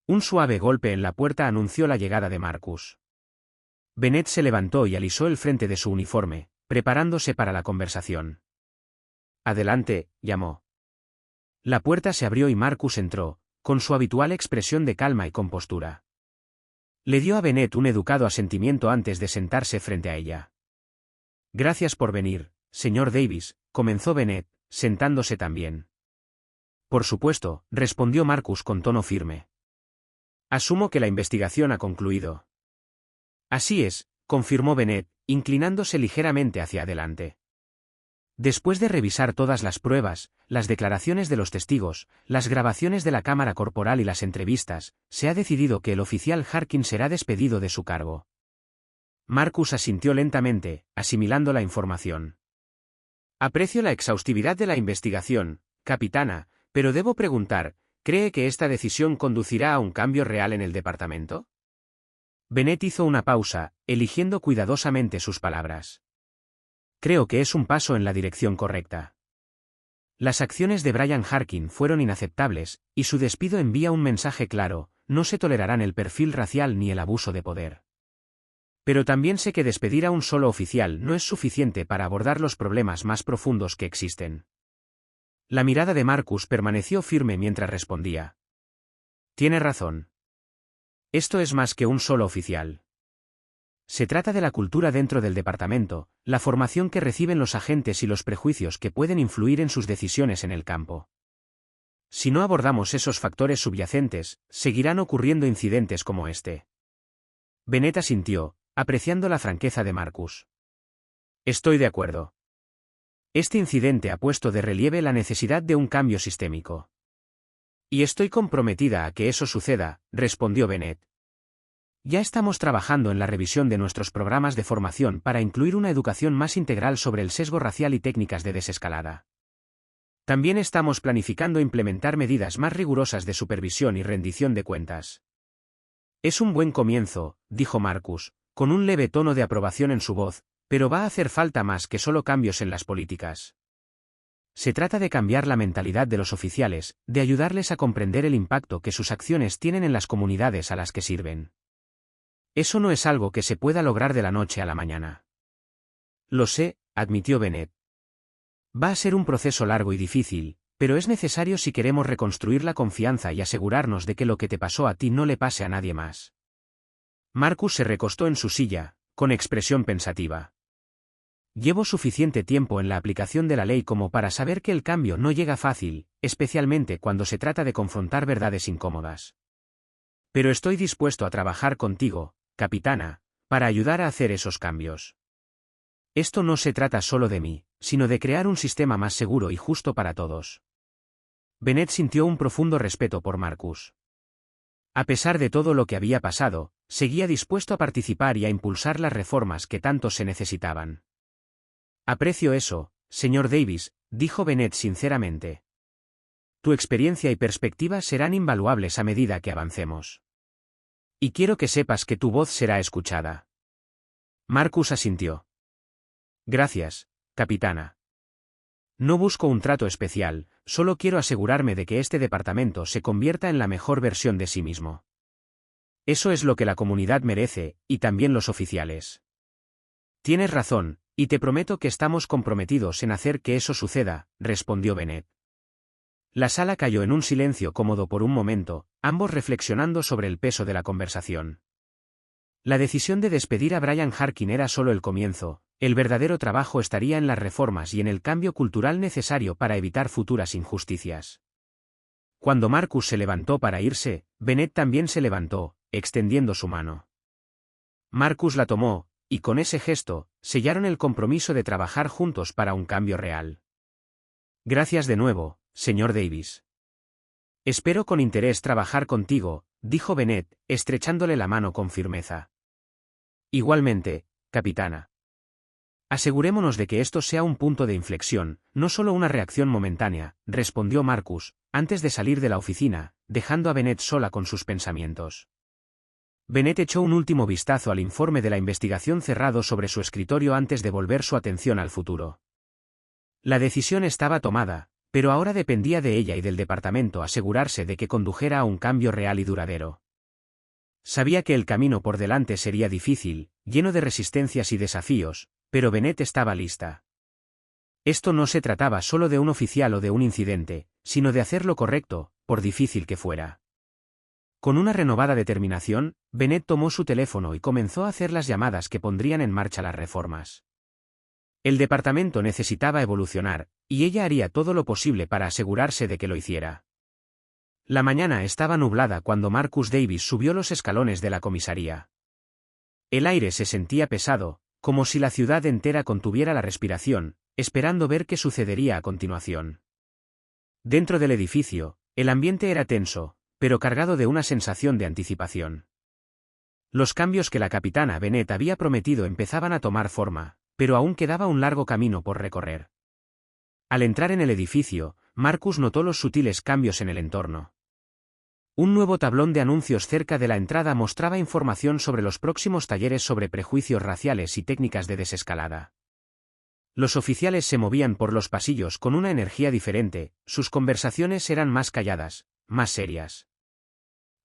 Un suave golpe en la puerta anunció la llegada de Marcus. Bennett se levantó y alisó el frente de su uniforme, preparándose para la conversación. Adelante, llamó. La puerta se abrió y Marcus entró, con su habitual expresión de calma y compostura. Le dio a Bennett un educado asentimiento antes de sentarse frente a ella. Gracias por venir, señor Davis, comenzó Bennett, sentándose también. Por supuesto, respondió Marcus con tono firme. Asumo que la investigación ha concluido. Así es, confirmó Bennett, inclinándose ligeramente hacia adelante. Después de revisar todas las pruebas, las declaraciones de los testigos, las grabaciones de la cámara corporal y las entrevistas, se ha decidido que el oficial Harkin será despedido de su cargo. Marcus asintió lentamente, asimilando la información. Aprecio la exhaustividad de la investigación, capitana, pero debo preguntar, ¿cree que esta decisión conducirá a un cambio real en el departamento? Bennett hizo una pausa, eligiendo cuidadosamente sus palabras. Creo que es un paso en la dirección correcta. Las acciones de Brian Harkin fueron inaceptables, y su despido envía un mensaje claro: no se tolerarán el perfil racial ni el abuso de poder. Pero también sé que despedir a un solo oficial no es suficiente para abordar los problemas más profundos que existen. La mirada de Marcus permaneció firme mientras respondía. Tiene razón. Esto es más que un solo oficial. Se trata de la cultura dentro del departamento, la formación que reciben los agentes y los prejuicios que pueden influir en sus decisiones en el campo. Si no abordamos esos factores subyacentes, seguirán ocurriendo incidentes como este. Bennett asintió, apreciando la franqueza de Marcus. Estoy de acuerdo. Este incidente ha puesto de relieve la necesidad de un cambio sistémico. Y estoy comprometida a que eso suceda, respondió Bennett. Ya estamos trabajando en la revisión de nuestros programas de formación para incluir una educación más integral sobre el sesgo racial y técnicas de desescalada. También estamos planificando implementar medidas más rigurosas de supervisión y rendición de cuentas. Es un buen comienzo, dijo Marcus, con un leve tono de aprobación en su voz, pero va a hacer falta más que solo cambios en las políticas. Se trata de cambiar la mentalidad de los oficiales, de ayudarles a comprender el impacto que sus acciones tienen en las comunidades a las que sirven. Eso no es algo que se pueda lograr de la noche a la mañana. Lo sé, admitió Bennett. Va a ser un proceso largo y difícil, pero es necesario si queremos reconstruir la confianza y asegurarnos de que lo que te pasó a ti no le pase a nadie más. Marcus se recostó en su silla, con expresión pensativa. Llevo suficiente tiempo en la aplicación de la ley como para saber que el cambio no llega fácil, especialmente cuando se trata de confrontar verdades incómodas. Pero estoy dispuesto a trabajar contigo, capitana, para ayudar a hacer esos cambios. Esto no se trata solo de mí, sino de crear un sistema más seguro y justo para todos. Bennett sintió un profundo respeto por Marcus. A pesar de todo lo que había pasado, seguía dispuesto a participar y a impulsar las reformas que tanto se necesitaban. Aprecio eso, señor Davis, dijo Bennett sinceramente. Tu experiencia y perspectiva serán invaluables a medida que avancemos. Y quiero que sepas que tu voz será escuchada. Marcus asintió. Gracias, capitana. No busco un trato especial, solo quiero asegurarme de que este departamento se convierta en la mejor versión de sí mismo. Eso es lo que la comunidad merece, y también los oficiales. Tienes razón, y te prometo que estamos comprometidos en hacer que eso suceda, respondió Bennett. La sala cayó en un silencio cómodo por un momento, ambos reflexionando sobre el peso de la conversación. La decisión de despedir a Brian Harkin era solo el comienzo, el verdadero trabajo estaría en las reformas y en el cambio cultural necesario para evitar futuras injusticias. Cuando Marcus se levantó para irse, Bennett también se levantó, extendiendo su mano. Marcus la tomó, y con ese gesto, sellaron el compromiso de trabajar juntos para un cambio real. Gracias de nuevo, señor Davis. Espero con interés trabajar contigo, dijo Bennett, estrechándole la mano con firmeza. Igualmente, capitana. Asegurémonos de que esto sea un punto de inflexión, no solo una reacción momentánea, respondió Marcus, antes de salir de la oficina, dejando a Bennett sola con sus pensamientos. Bennett echó un último vistazo al informe de la investigación cerrado sobre su escritorio antes de volver su atención al futuro. La decisión estaba tomada, pero ahora dependía de ella y del departamento asegurarse de que condujera a un cambio real y duradero. Sabía que el camino por delante sería difícil, lleno de resistencias y desafíos, pero Bennett estaba lista. Esto no se trataba solo de un oficial o de un incidente, sino de hacer lo correcto, por difícil que fuera. Con una renovada determinación, Bennett tomó su teléfono y comenzó a hacer las llamadas que pondrían en marcha las reformas. El departamento necesitaba evolucionar, y ella haría todo lo posible para asegurarse de que lo hiciera. La mañana estaba nublada cuando Marcus Davis subió los escalones de la comisaría. El aire se sentía pesado, como si la ciudad entera contuviera la respiración, esperando ver qué sucedería a continuación. Dentro del edificio, el ambiente era tenso, pero cargado de una sensación de anticipación. Los cambios que la capitana Bennett había prometido empezaban a tomar forma, pero aún quedaba un largo camino por recorrer. Al entrar en el edificio, Marcus notó los sutiles cambios en el entorno. Un nuevo tablón de anuncios cerca de la entrada mostraba información sobre los próximos talleres sobre prejuicios raciales y técnicas de desescalada. Los oficiales se movían por los pasillos con una energía diferente, sus conversaciones eran más calladas, más serias.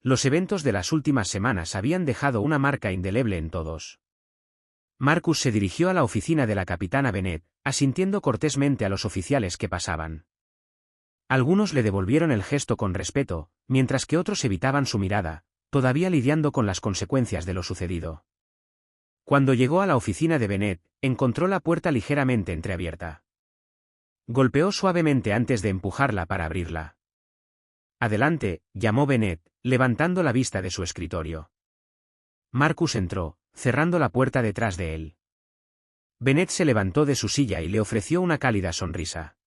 Los eventos de las últimas semanas habían dejado una marca indeleble en todos. Marcus se dirigió a la oficina de la capitana Bennett, asintiendo cortésmente a los oficiales que pasaban. Algunos le devolvieron el gesto con respeto, mientras que otros evitaban su mirada, todavía lidiando con las consecuencias de lo sucedido. Cuando llegó a la oficina de Bennett, encontró la puerta ligeramente entreabierta. Golpeó suavemente antes de empujarla para abrirla. Adelante, llamó Bennett, levantando la vista de su escritorio. Marcus entró, cerrando la puerta detrás de él. Bennett se levantó de su silla y le ofreció una cálida sonrisa.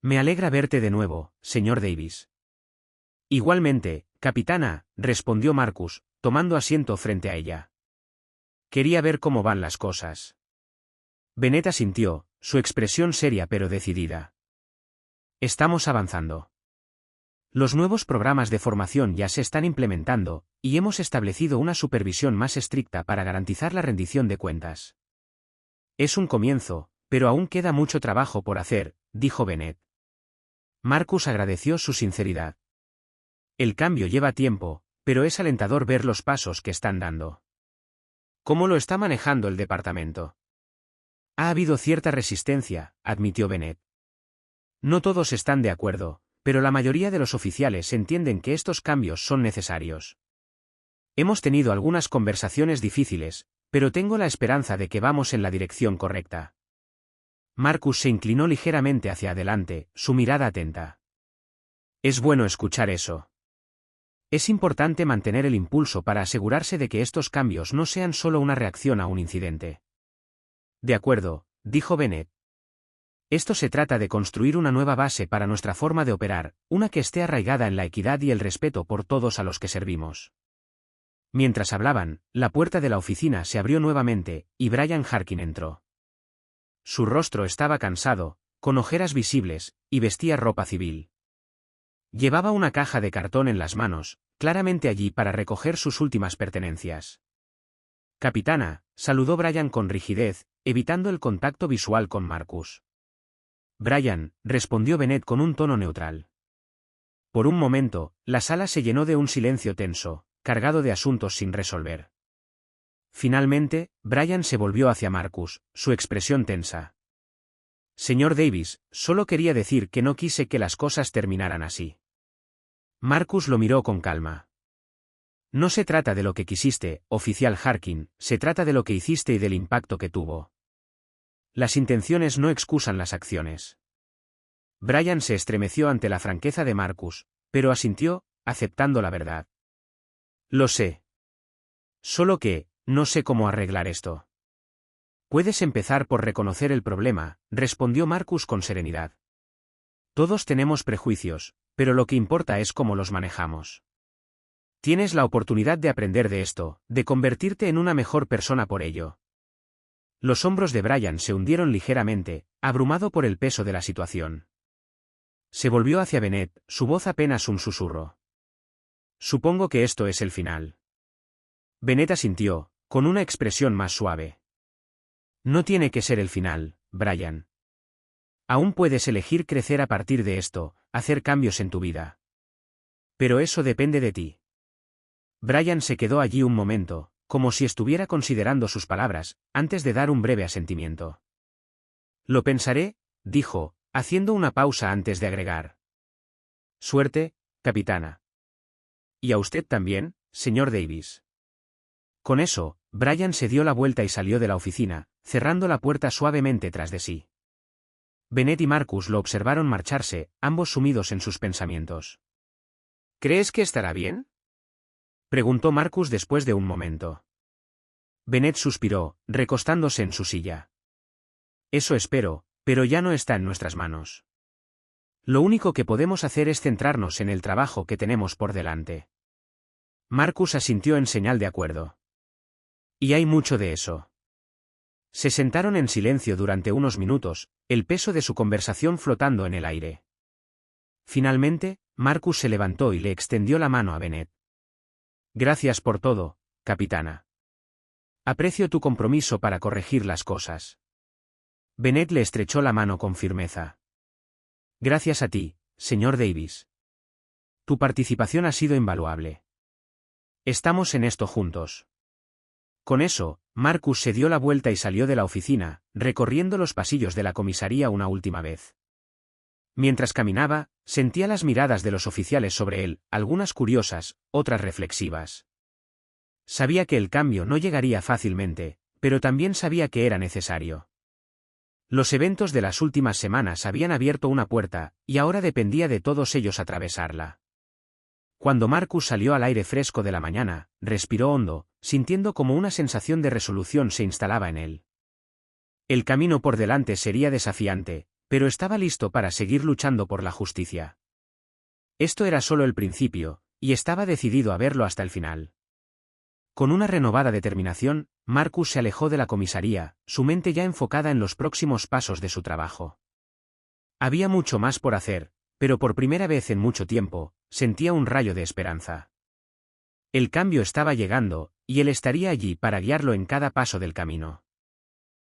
Me alegra verte de nuevo, señor Davis. Igualmente, capitana, respondió Marcus, tomando asiento frente a ella. Quería ver cómo van las cosas. Bennett asintió, su expresión seria pero decidida. Estamos avanzando. Los nuevos programas de formación ya se están implementando, y hemos establecido una supervisión más estricta para garantizar la rendición de cuentas. Es un comienzo, pero aún queda mucho trabajo por hacer, dijo Bennett. Marcus agradeció su sinceridad. El cambio lleva tiempo, pero es alentador ver los pasos que están dando. ¿Cómo lo está manejando el departamento? Ha habido cierta resistencia, admitió Bennett. No todos están de acuerdo, pero la mayoría de los oficiales entienden que estos cambios son necesarios. Hemos tenido algunas conversaciones difíciles, pero tengo la esperanza de que vamos en la dirección correcta. Marcus se inclinó ligeramente hacia adelante, su mirada atenta. Es bueno escuchar eso. Es importante mantener el impulso para asegurarse de que estos cambios no sean solo una reacción a un incidente. De acuerdo, dijo Bennett. Esto se trata de construir una nueva base para nuestra forma de operar, una que esté arraigada en la equidad y el respeto por todos a los que servimos. Mientras hablaban, la puerta de la oficina se abrió nuevamente, y Brian Harkin entró. Su rostro estaba cansado, con ojeras visibles, y vestía ropa civil. Llevaba una caja de cartón en las manos, claramente allí para recoger sus últimas pertenencias. Capitana, saludó Brian con rigidez, evitando el contacto visual con Marcus. Brian, respondió Bennett con un tono neutral. Por un momento, la sala se llenó de un silencio tenso, cargado de asuntos sin resolver. Finalmente, Brian se volvió hacia Marcus, su expresión tensa. Señor Davis, solo quería decir que no quise que las cosas terminaran así. Marcus lo miró con calma. No se trata de lo que quisiste, oficial Harkin, se trata de lo que hiciste y del impacto que tuvo. Las intenciones no excusan las acciones. Brian se estremeció ante la franqueza de Marcus, pero asintió, aceptando la verdad. Lo sé. Solo que, no sé cómo arreglar esto. Puedes empezar por reconocer el problema, respondió Marcus con serenidad. Todos tenemos prejuicios, pero lo que importa es cómo los manejamos. Tienes la oportunidad de aprender de esto, de convertirte en una mejor persona por ello. Los hombros de Brian se hundieron ligeramente, abrumado por el peso de la situación. Se volvió hacia Bennett, su voz apenas un susurro. Supongo que esto es el final. Bennett asintió, con una expresión más suave. No tiene que ser el final, Brian. Aún puedes elegir crecer a partir de esto, hacer cambios en tu vida. Pero eso depende de ti. Brian se quedó allí un momento, como si estuviera considerando sus palabras, antes de dar un breve asentimiento. Lo pensaré, dijo, haciendo una pausa antes de agregar. Suerte, capitana. Y a usted también, señor Davis. Con eso, Brian se dio la vuelta y salió de la oficina, cerrando la puerta suavemente tras de sí. Bennett y Marcus lo observaron marcharse, ambos sumidos en sus pensamientos. ¿Crees que estará bien?, preguntó Marcus después de un momento. Bennett suspiró, recostándose en su silla. Eso espero, pero ya no está en nuestras manos. Lo único que podemos hacer es centrarnos en el trabajo que tenemos por delante. Marcus asintió en señal de acuerdo. Y hay mucho de eso. Se sentaron en silencio durante unos minutos, el peso de su conversación flotando en el aire. Finalmente, Marcus se levantó y le extendió la mano a Bennett. Gracias por todo, capitana. Aprecio tu compromiso para corregir las cosas. Bennett le estrechó la mano con firmeza. Gracias a ti, señor Davis. Tu participación ha sido invaluable. Estamos en esto juntos. Con eso, Marcus se dio la vuelta y salió de la oficina, recorriendo los pasillos de la comisaría una última vez. Mientras caminaba, sentía las miradas de los oficiales sobre él, algunas curiosas, otras reflexivas. Sabía que el cambio no llegaría fácilmente, pero también sabía que era necesario. Los eventos de las últimas semanas habían abierto una puerta, y ahora dependía de todos ellos atravesarla. Cuando Marcus salió al aire fresco de la mañana, respiró hondo, sintiendo como una sensación de resolución se instalaba en él. El camino por delante sería desafiante, pero estaba listo para seguir luchando por la justicia. Esto era solo el principio, y estaba decidido a verlo hasta el final. Con una renovada determinación, Marcus se alejó de la comisaría, su mente ya enfocada en los próximos pasos de su trabajo. Había mucho más por hacer, pero por primera vez en mucho tiempo, sentía un rayo de esperanza. El cambio estaba llegando, y él estaría allí para guiarlo en cada paso del camino.